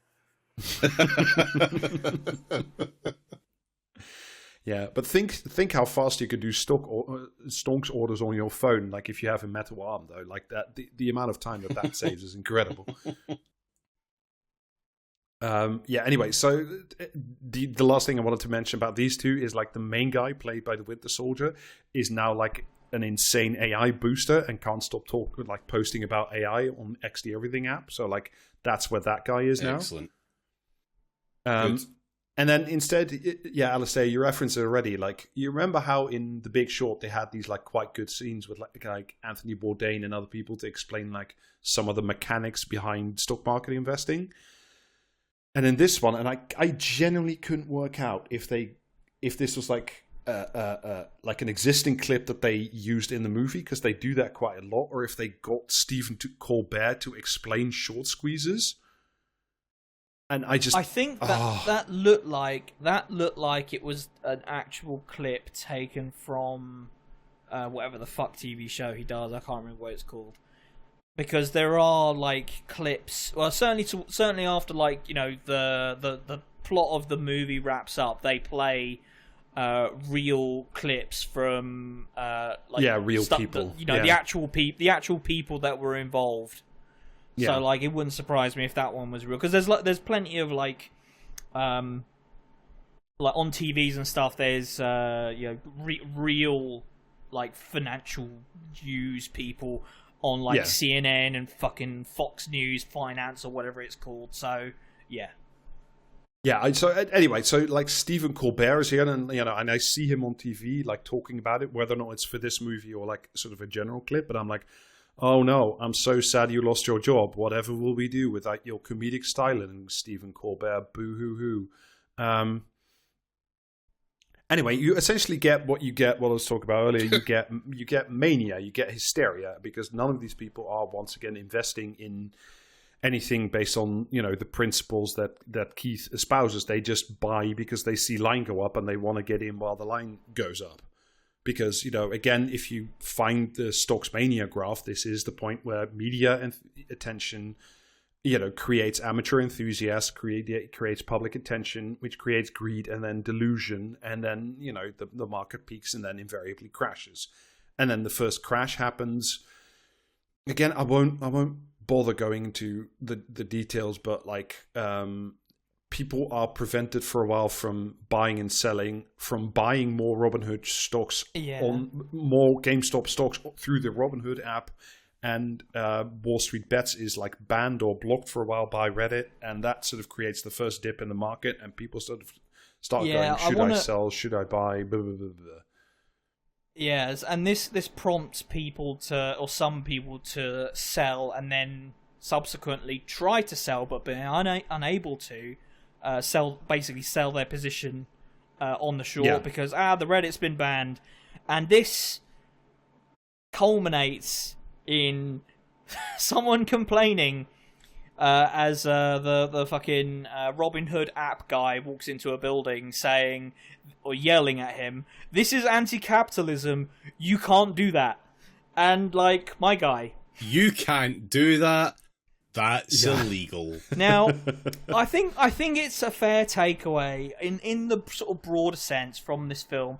Yeah, but think how fast you could do stonks orders on your phone. Like if you have a metal arm, though, like that, the amount of time that saves is incredible. Anyway, so the last thing I wanted to mention about these 2 is like the main guy played by the Winter Soldier is now like an insane AI booster and can't stop posting about AI on XD Everything app. So like that's where that guy is now. Excellent. And then instead, Alistair, you referenced it already. Like, you remember how in The Big Short they had these like quite good scenes with like Anthony Bourdain and other people to explain like some of the mechanics behind stock market investing. And in this one, and I genuinely couldn't work out if this was like an existing clip that they used in the movie, because they do that quite a lot, or if they got Stephen Colbert to explain short squeezes. And I think that looked like it was an actual clip taken from whatever the fuck TV show he does. I can't remember what it's called, because there are like clips. Well, certainly after like the plot of the movie wraps up, they play real clips from real people. The actual people that were involved. Yeah. So like, it wouldn't surprise me if that one was real, because there's plenty of like on TVs and stuff. There's real like financial news people on like CNN and fucking Fox News Finance or whatever it's called. So yeah. Yeah, so anyway, so like Stephen Colbert is here, and and I see him on TV like talking about it, whether or not it's for this movie or like sort of a general clip. But I'm like, oh no, I'm so sad you lost your job. Whatever will we do without your comedic styling, Stephen Colbert? Boo hoo hoo. Anyway, you essentially get what I was talking about earlier. You get mania, you get hysteria, because none of these people are once again investing in anything based on the principles that Keith espouses. They just buy because they see line go up and they want to get in while the line goes up. Because again, if you find the stocks mania graph, this is the point where media and attention creates amateur enthusiasts, creates public attention, which creates greed and then delusion, and then the market peaks and then invariably crashes. And then the first crash happens. Again, I won't bother going into the details, but like people are prevented for a while from buying and selling, from buying more Robinhood stocks on more GameStop stocks through the Robinhood app, and Wall Street Bets is like banned or blocked for a while by Reddit, and that sort of creates the first dip in the market, and people start going, should I sell, should I buy, blah, blah, blah, blah. Yes, and this prompts people some people to sell, and then subsequently try to sell, but being unable to sell their position on the short because the Reddit's been banned, and this culminates in someone complaining as the fucking Robinhood app guy walks into a building saying or yelling at him, "This is anti-capitalism. You can't do that." And like, my guy, you can't do that. That's illegal. Now, I think it's a fair takeaway in the sort of broader sense from this film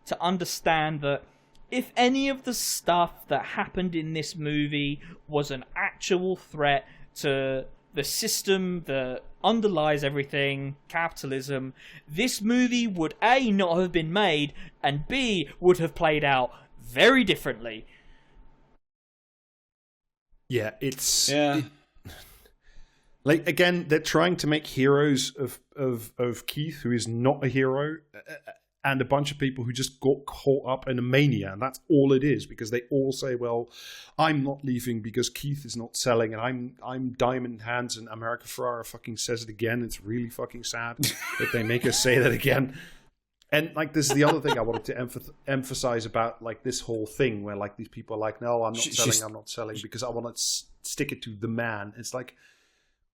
to understand that if any of the stuff that happened in this movie was an actual threat to the system that underlies everything, capitalism, this movie would A, not have been made, and B, would have played out very differently. Yeah, like, again, they're trying to make heroes of Keith, who is not a hero, and a bunch of people who just got caught up in a mania, and that's all it is, because they all say, well, I'm not leaving because Keith is not selling, and I'm diamond hands, and America Ferrara fucking says it again. It's really fucking sad that they make us say that again. And like, this is the other thing I wanted to emphasize about like this whole thing, where like these people are like, no, I'm not selling because I want to stick it to the man. It's like,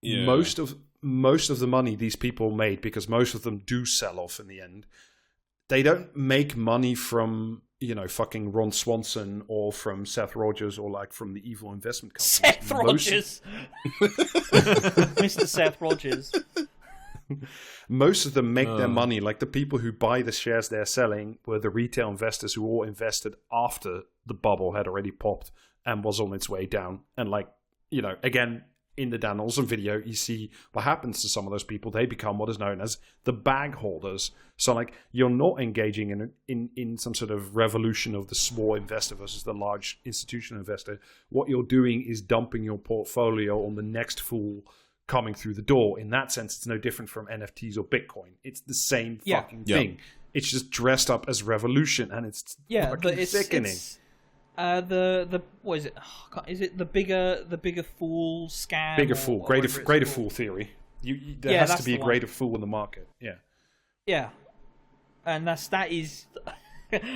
most of the money these people made, because most of them do sell off in the end, they don't make money from fucking Ron Swanson or from Seth Rogers or like from the evil investment company. Seth Rogers, Mr. Seth Rogers. Most of them make their money, like the people who buy the shares they're selling were the retail investors who all invested after the bubble had already popped and was on its way down. And like, again, in the Dan Olsen video, you see what happens to some of those people. They become what is known as the bag holders. So like, you're not engaging in some sort of revolution of the small investor versus the large institutional investor. What you're doing is dumping your portfolio on the next fool coming through the door. In that sense, it's no different from NFTs or Bitcoin. It's the same fucking thing. It's just dressed up as revolution, and it's fucking sickening. What is it? Is it the bigger fool scam? Bigger fool, greater fool theory. There has to be a greater fool in the market. Yeah, and that is.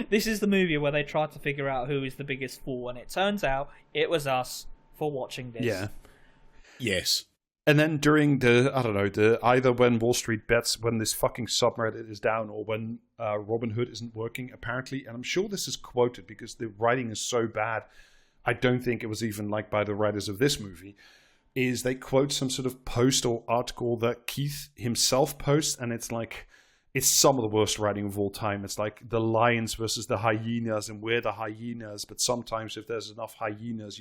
This is the movie where they tried to figure out who is the biggest fool, and it turns out it was us for watching this. Yeah. Yes. And then during either when Wall Street Bets, when this fucking subreddit is down, or when Robinhood isn't working, apparently, and I'm sure this is quoted because the writing is so bad, I don't think it was even like by the writers of this movie, is they quote some sort of post or article that Keith himself posts, and it's like, it's some of the worst writing of all time. It's like the lions versus the hyenas, and we're the hyenas. But sometimes, if there's enough hyenas,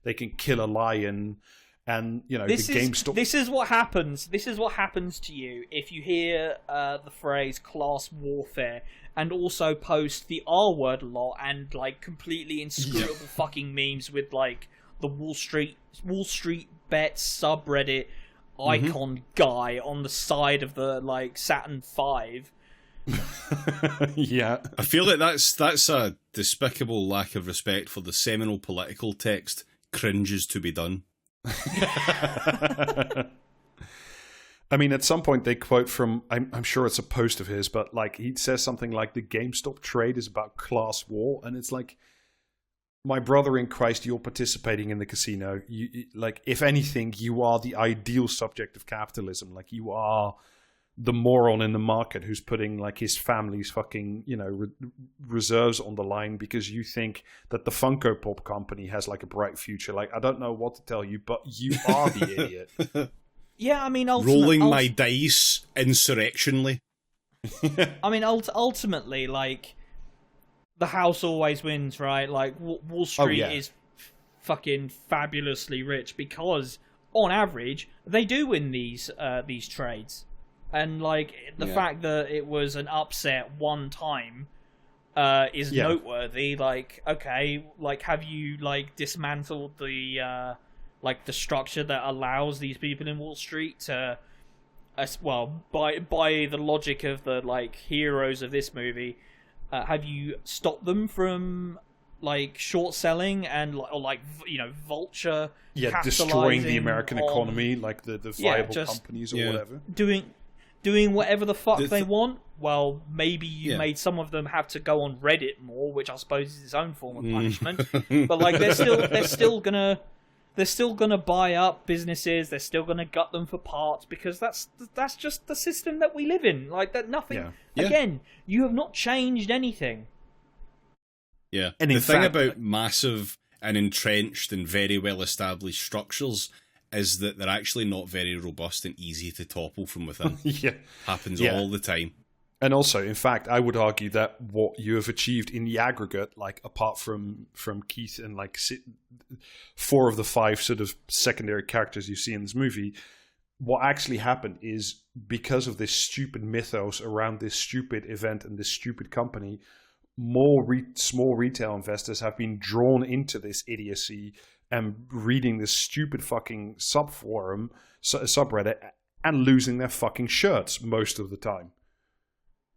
they can kill a lion. And this is what happens. This is what happens to you if you hear the phrase class warfare and also post the R word a lot and like completely inscrutable fucking memes with like the Wall Street bets subreddit icon guy on the side of the like Saturn V. Yeah, I feel like that's a despicable lack of respect for the seminal political text. Cringes to be done. I mean, at some point they quote from, I'm sure it's a post of his, but like he says something like the GameStop trade is about class war, and it's like, my brother in Christ, you're participating in the casino. You, like, if anything, you are the ideal subject of capitalism. Like, you are the moron in the market who's putting like his family's fucking, reserves on the line because you think that the Funko Pop company has like a bright future. Like, I don't know what to tell you, but you are the idiot. Yeah, I mean, rolling my dice insurrectionally. I mean, ultimately, like, the house always wins, right? Like, Wall Street is fucking fabulously rich because, on average, they do win these trades. And, like, the fact that it was an upset one time is noteworthy. Like, okay, like, have you, like, dismantled the, like, the structure that allows these people in Wall Street to, by the logic of the, like, heroes of this movie, have you stopped them from, like, short selling and, or like, vulture destroying the American economy, like the viable companies or whatever, doing whatever the fuck they want? Well, maybe you made some of them have to go on Reddit more, which I suppose is its own form of punishment. But like, they're still gonna buy up businesses. They're still gonna gut them for parts because that's just the system that we live in. Like that, nothing. Yeah. Again, you have not changed anything. Yeah, and the thing about massive and entrenched and very well established structures is that they're actually not very robust and easy to topple from within. Happens all the time. And also, in fact, I would argue that what you have achieved in the aggregate, like apart from Keith and like 4 of the 5 sort of secondary characters you see in this movie, what actually happened is because of this stupid mythos around this stupid event and this stupid company, more small retail investors have been drawn into this idiocy and reading this stupid fucking subreddit and losing their fucking shirts most of the time.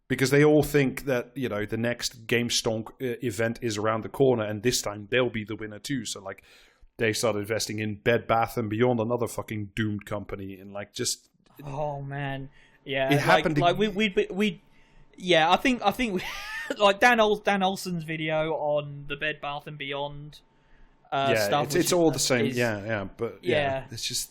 Because they all think that, the next GameStonk event is around the corner and this time they'll be the winner too. So, like, they start investing in Bed Bath & Beyond, another fucking doomed company, and, like, just... Oh, man. Yeah. It happened... I think we, like, Dan Olsen's video on the Bed Bath & Beyond stuff. It's all the same. But it's just...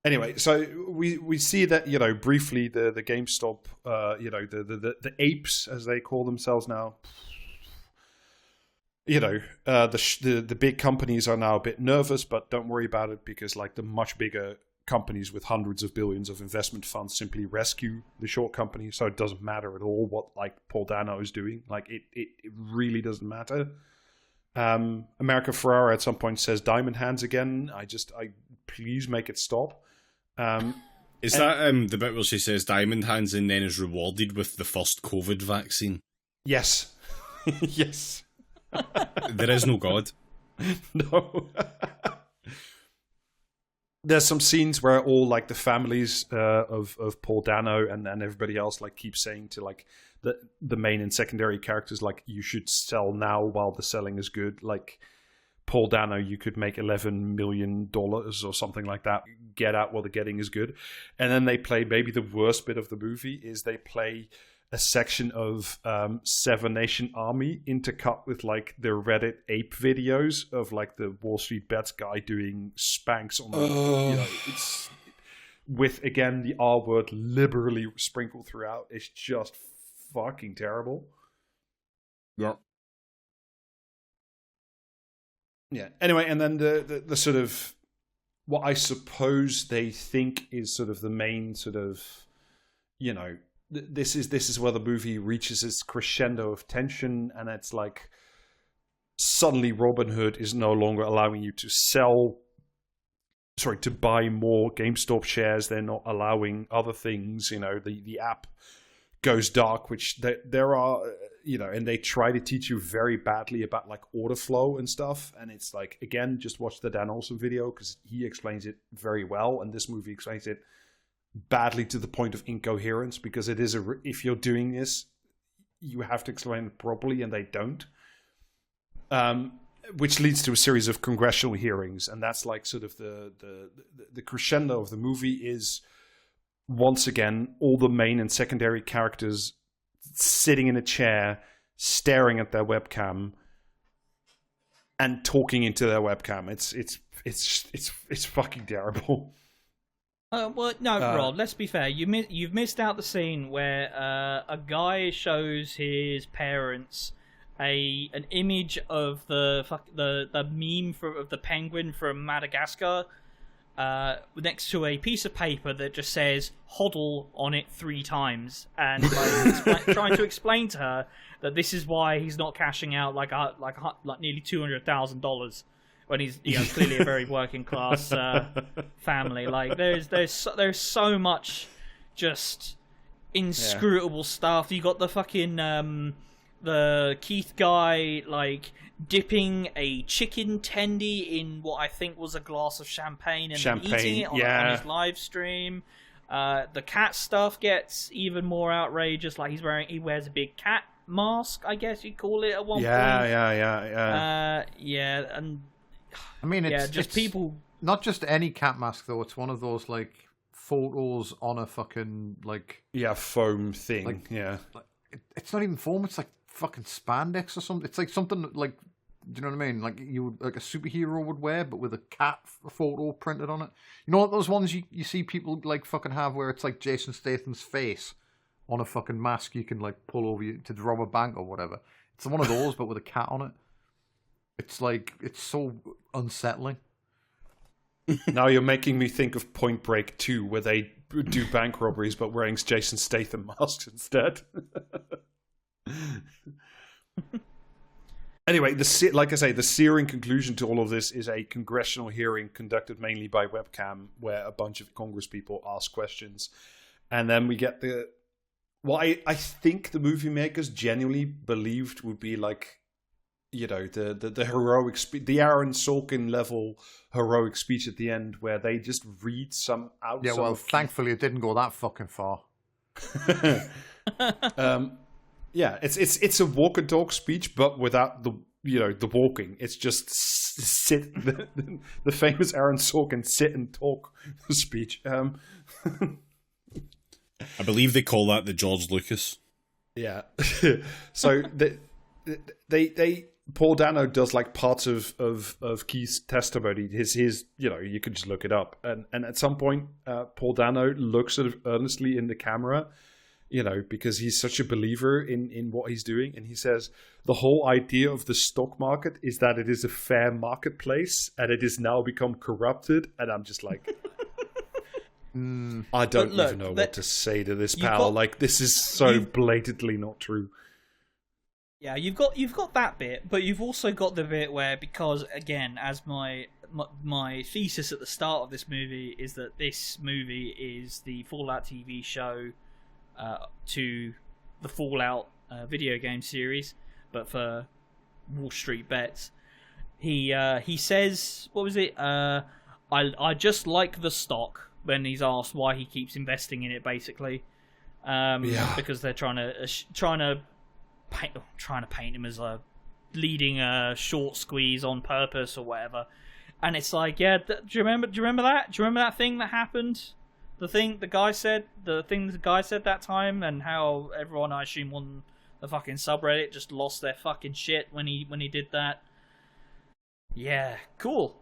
Anyway, so we see that, briefly the GameStop, the apes, as they call themselves now, the big companies are now a bit nervous, but don't worry about it because, like, the much bigger companies with hundreds of billions of investment funds simply rescue the short companies, so it doesn't matter at all what, like, Paul Dano is doing. Like, it really doesn't matter. America Ferrara at some point says diamond hands again. I please make it stop. Is that the bit where she says diamond hands and then is rewarded with the first COVID vaccine? Yes. Yes. There is no God. No. There's some scenes where all, like, the families of Paul Dano and everybody else, like, keep saying to, like, the main and secondary characters, like, you should sell now while the selling is good. Like, Paul Dano, you could make $11 million or something like that. Get out while the getting is good. And then they play, maybe the worst bit of the movie is they play a section of Seven Nation Army intercut with, like, the Reddit ape videos of, like, the Wall Street Bets guy doing spanks on the, it's with, again, the R word liberally sprinkled throughout. It's just fucking terrible. Yeah. Yeah. Anyway, and then the sort of what I suppose they think is sort of the main sort of, you know, this is where the movie reaches its crescendo of tension, and it's like suddenly Robin Hood is no longer allowing you to buy more GameStop shares. They're not allowing other things. You know, the app goes dark, which there are, you know, and they try to teach you very badly about like order flow and stuff. And it's like, again, just watch the Dan Olsen video because he explains it very well, and this movie explains it badly to the point of incoherence, because it is if you're doing this, you have to explain it properly, and they don't. Which leads to a series of congressional hearings, and that's like sort of the crescendo of the movie is, once again, all the main and secondary characters sitting in a chair, staring at their webcam, and talking into their webcam. It's fucking terrible. Well, no, Rod. Let's be fair. You've missed out the scene where a guy shows his parents an image of the meme of the penguin from Madagascar, next to a piece of paper that just says "HODL" on it 3 times, and trying to explain to her that this is why he's not cashing out like nearly $200,000 when he's clearly a very working class family. Like there's so much just inscrutable stuff. You got the fucking the Keith guy like dipping a chicken tendy in what I think was a glass of champagne and then eating it on his live stream. The cat stuff gets even more outrageous. Like he wears a big cat mask, I guess you'd call it at one point. Yeah. And I mean, it's people. Not just any cat mask though. It's one of those like photos on a fucking like foam thing. Like, yeah, it's not even foam. It's like fucking spandex or something. It's like something like, do you know what I mean? Like like a superhero would wear, but with a cat photo printed on it. You know what those ones you see people like fucking have where it's like Jason Statham's face on a fucking mask you can like pull over you to rob a bank or whatever. It's one of those, but with a cat on it. It's like, it's so unsettling. Now you're making me think of Point Break 2, where they do bank robberies but wearing Jason Statham masks instead. Anyway, like I say, the searing conclusion to all of this is a congressional hearing conducted mainly by webcam, where a bunch of Congress people ask questions, and then we get what I think the movie makers genuinely believed would be like, you know, the heroic speech, the Aaron Sorkin level heroic speech at the end, where they just read some out. Yeah, well, thankfully it didn't go that fucking far. Yeah, it's a walk and talk speech, but without the walking. It's just sit the famous Aaron Sorkin sit and talk speech. I believe they call that the George Lucas. Yeah. So they Paul Dano does like parts of Keith's testimony. His you can just look it up. And at some point, Paul Dano looks sort of earnestly in the camera, because he's such a believer in what he's doing. And he says, the whole idea of the stock market is that it is a fair marketplace and it has now become corrupted. And I'm just like, I don't even know what to say to this, pal. This is so blatantly not true. Yeah, you've got that bit, but you've also got the bit where, because again, as my thesis at the start of this movie is that this movie is the Fallout TV show to the Fallout video game series, but for Wall Street bets. He says, what was it? I just like the stock, when he's asked why he keeps investing in it, basically, because they're trying to paint him as leading a short squeeze on purpose or whatever. And it's like, do you remember that? Do you remember that thing that happened? The thing the guy said that time, and how everyone, I assume, on the fucking subreddit just lost their fucking shit when he did that. Yeah, cool.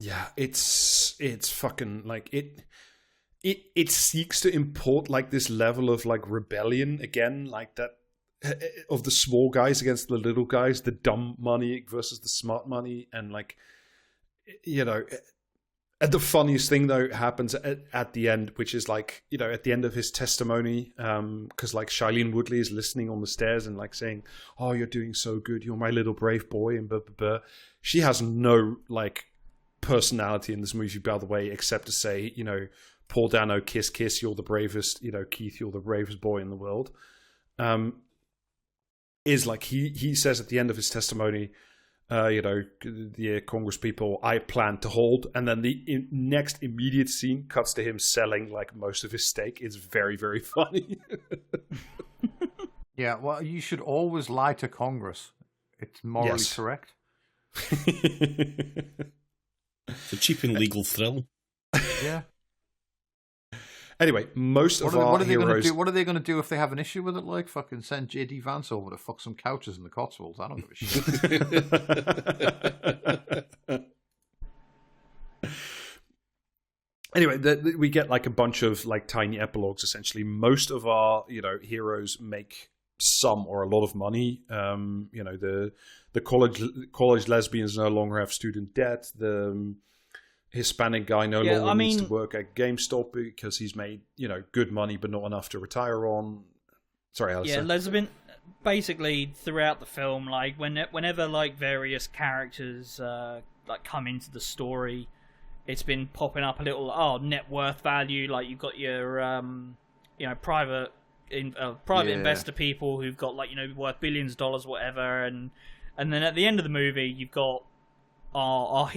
Yeah, it's fucking like it seeks to import like this level of like rebellion again, like that of the small guys against the little guys, the dumb money versus the smart money, and like, And the funniest thing, though, happens at the end, which is like, you know, at the end of his testimony, because like Shailene Woodley is listening on the stairs and like saying, "Oh, you're doing so good. You're my little brave boy," and blah, blah, blah. She has no like personality in this movie, by the way, except to say, you know, Paul Dano, kiss, kiss, you're the bravest, you know, Keith, you're the bravest boy in the world. Is like he says at the end of his testimony, you know, the Congress people, I plan to hold. And then the next immediate scene cuts to him selling like most of his stake. It's very, very funny. Yeah, well, you should always lie to Congress. It's morally correct. It's a cheap and legal thrill. Yeah. Anyway, most of our heroes... What are they going to do if they have an issue with it? Like, fucking send J.D. Vance over to fuck some couches in the Cotswolds? I don't give a shit. Anyway, we get like a bunch of like tiny epilogues. Essentially, most of our heroes make some or a lot of money. The college lesbians no longer have student debt. The Hispanic guy no longer needs to work at GameStop because he's made good money but not enough to retire on. Sorry, Alistair. Yeah, lesbian. Basically, throughout the film, like whenever like various characters like come into the story, it's been popping up a little net worth value. Like you've got your private investor people who've got worth billions of dollars, whatever, and then at the end of the movie, you've got our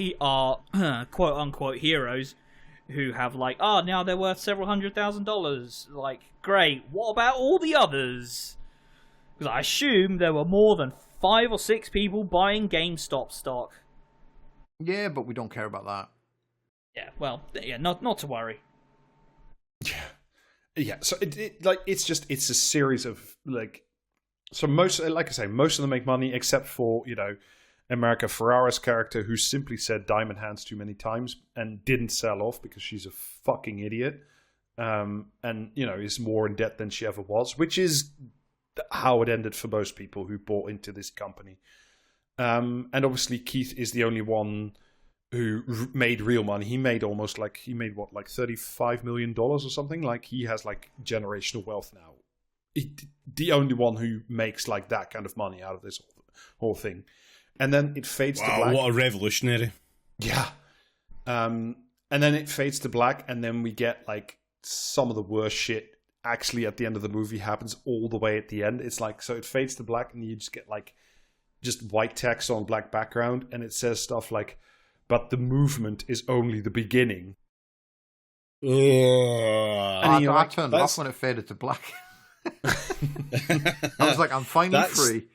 quote unquote heroes who have now they're worth several $100,000. Like, great. What about all the others? Because I assume there were more than 5 or 6 people buying GameStop stock. Yeah, but we don't care about that. Yeah, well, yeah, not to worry. Yeah. So it's a series of so most of them make money except for America Ferrera's character, who simply said diamond hands too many times and didn't sell off because she's a fucking idiot, and is more in debt than she ever was, which is how it ended for most people who bought into this company. And obviously Keith is the only one who made real money. He made $35 million or something. Like, he has generational wealth now. The only one who makes that kind of money out of this whole thing. And then it fades to black. What a revolutionary. Yeah. And then it fades to black, and then we get some of the worst shit actually at the end of the movie happens all the way at the end. It's so it fades to black, and you just get just white text on black background, and it says stuff like, "But the movement is only the beginning." I turned it off when it faded to black. I was like, I'm finally free.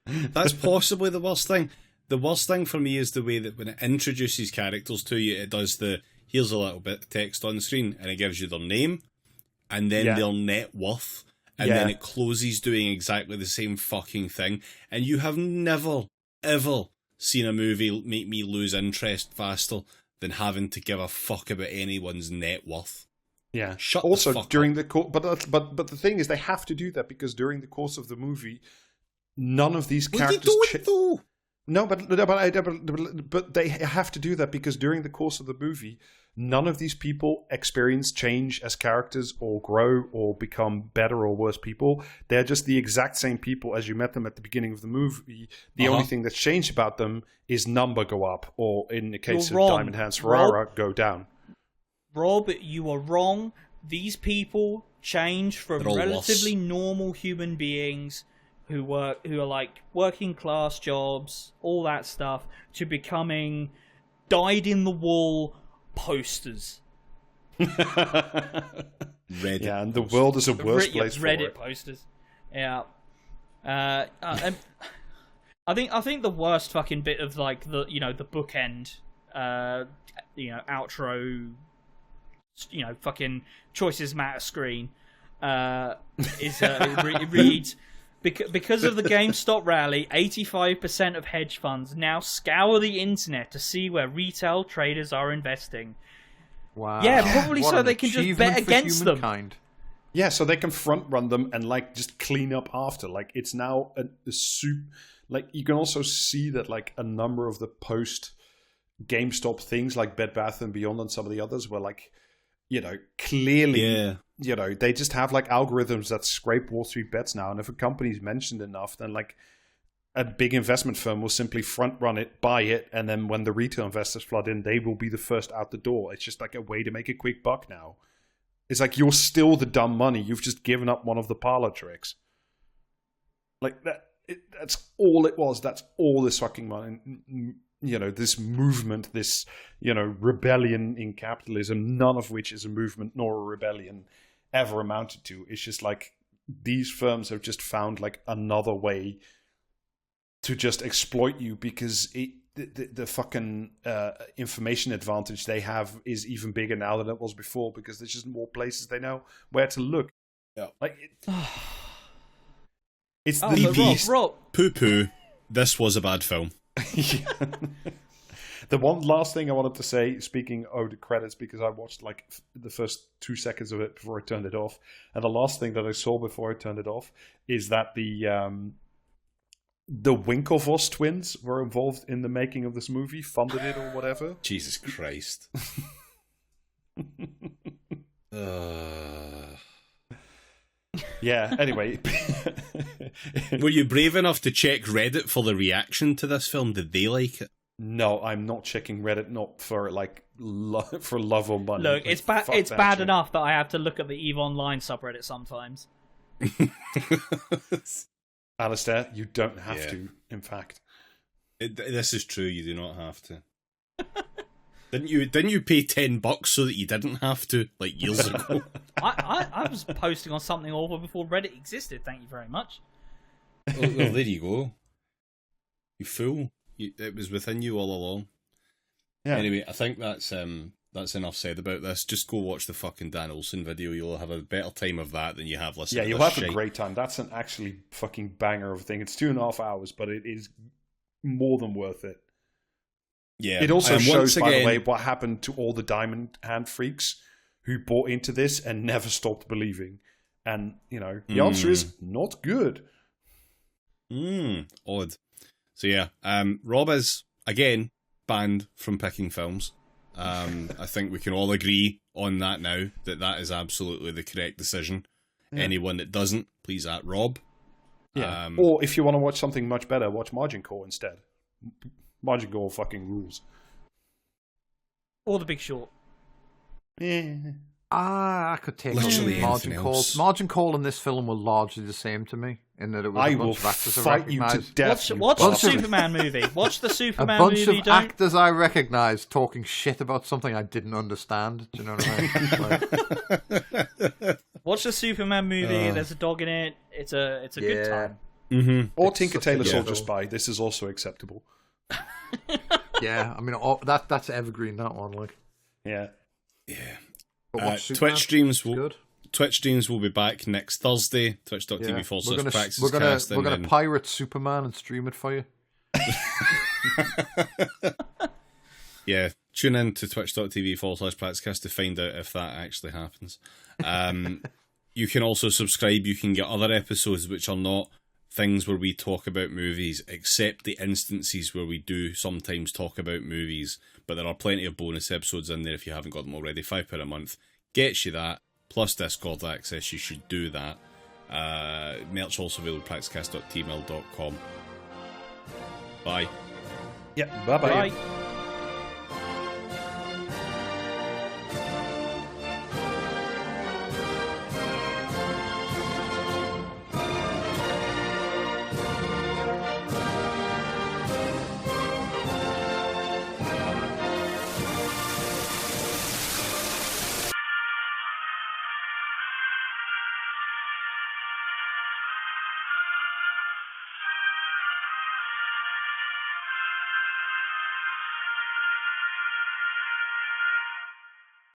That's possibly the worst thing. The worst thing for me is the way that when it introduces characters to you, it does here's a little bit of text on the screen, and it gives you their name, and then their net worth, and then it closes doing exactly the same fucking thing. And you have never, ever seen a movie make me lose interest faster than having to give a fuck about anyone's net worth. Yeah. Shut also, the fuck during up. but the thing is, they have to do that because during the course of the movie, none of these characters. Well, you do it though. No, but they have to do that because during the course of the movie, none of these people experience change as characters or grow or become better or worse people. They're just the exact same people as you met them at the beginning of the movie. The only thing that's changed about them is number go up, or in the case of Diamond Hands Ferrara, go down. Rob, you are wrong. These people change from relatively normal human beings who are working class jobs, all that stuff, to becoming dyed-in-the-wool posters. Reddit. Yeah, and the world is a worse place for Reddit it. posters. Yeah. I think the worst fucking bit of the bookend, outro, fucking choices matter screen, is it reads. Because of the GameStop rally, 85% of hedge funds now scour the internet to see where retail traders are investing. Wow. Yeah, probably so they can just bet against them. Yeah, so they can front run them and just clean up after. It's now a soup. You can also see that a number of the post GameStop things like Bed Bath & Beyond and some of the others were like, clearly, they just have like algorithms that scrape Wall Street bets now. And if a company's mentioned enough, then like a big investment firm will simply front run it, buy it, and then when the retail investors flood in, they will be the first out the door. It's just like a way to make a quick buck now. It's like you're still the dumb money. You've just given up one of the parlor tricks. Like that's all it was. That's all this fucking money. This movement, this rebellion in capitalism, none of which is a movement nor a rebellion ever amounted to. It's just like these firms have just found like another way to just exploit you because the fucking information advantage they have is even bigger now than it was before because there's just more places they know where to look. Yeah. Like it's Oh, the but beast. Rob, Poo-poo. This was a bad film. Yeah. The one last thing I wanted to say, speaking of the credits, because I watched like the first 2 seconds of it before I turned it off, and the last thing that I saw before I turned it off is that the Winklevoss twins were involved in the making of this movie, funded it or whatever. Jesus Christ. Yeah, anyway. Were you brave enough to check Reddit for the reaction to this film? Did they like it? No, I'm not checking Reddit, not for like for love or money. look, Like, it's bad. fuck It's that bad shit. enough that I have to look at the EVE Online subreddit sometimes. Alistair, you don't have Yeah. to, in fact. This is true. You do not have to. Didn't you pay $10 so that you didn't have to like years ago? I was posting on something awful before Reddit existed. Thank you very much. Well, there you go. You fool. It was within you all along. Yeah. Anyway, I think that's enough said about this. Just go watch the fucking Dan Olsen video. You'll have a better time of that than you have listening Yeah, to you'll this have shite. a great time. That's an actually fucking banger of a thing. It's 2.5 hours, but it is more than worth it. Yeah. It also shows, once by the again- way, what happened to all the Diamond Hand freaks who bought into this and never stopped believing. And, the answer is not good. Odd. So yeah, Rob is, again, banned from picking films. I think we can all agree on that now, that is absolutely the correct decision. Yeah. Anyone that doesn't, please at Rob. Yeah. Or if you want to watch something much better, watch Margin Call instead. Margin Call fucking rules. Or The Big Short. Yeah. I could take Literally on Margin anything Call. else. Margin Call and this film were largely the same to me, in that it was I a will bunch of actors I fight you to recognise. death. Watch you the bastard. Superman movie. Watch the A Superman bunch movie. of Don't actors I recognise talking shit about something I didn't understand. Do you know what I mean? Like, watch the Superman movie. There's a dog in it. It's a good time. Mm-hmm. Or It's Tinker such a Tailor good Soldier film. Spy. This is also acceptable. yeah, I mean that's evergreen. That one, like. Yeah. Yeah. But watch Superman. Twitch streams will be back next Thursday. Twitch.tv Yeah. /Praxis We're Cast. gonna pirate Superman and stream it for you. Yeah, tune in to twitch.tv /PraxisCast to find out if that actually happens. You can also subscribe. You can get other episodes which are not things where we talk about movies, except the instances where we do sometimes talk about movies. But there are plenty of bonus episodes in there if you haven't got them already. £5 a month gets you that, plus Discord access. You should do that. Merch also available at praxiscast.tmail.com. Bye. Yeah. Bye-bye. Bye.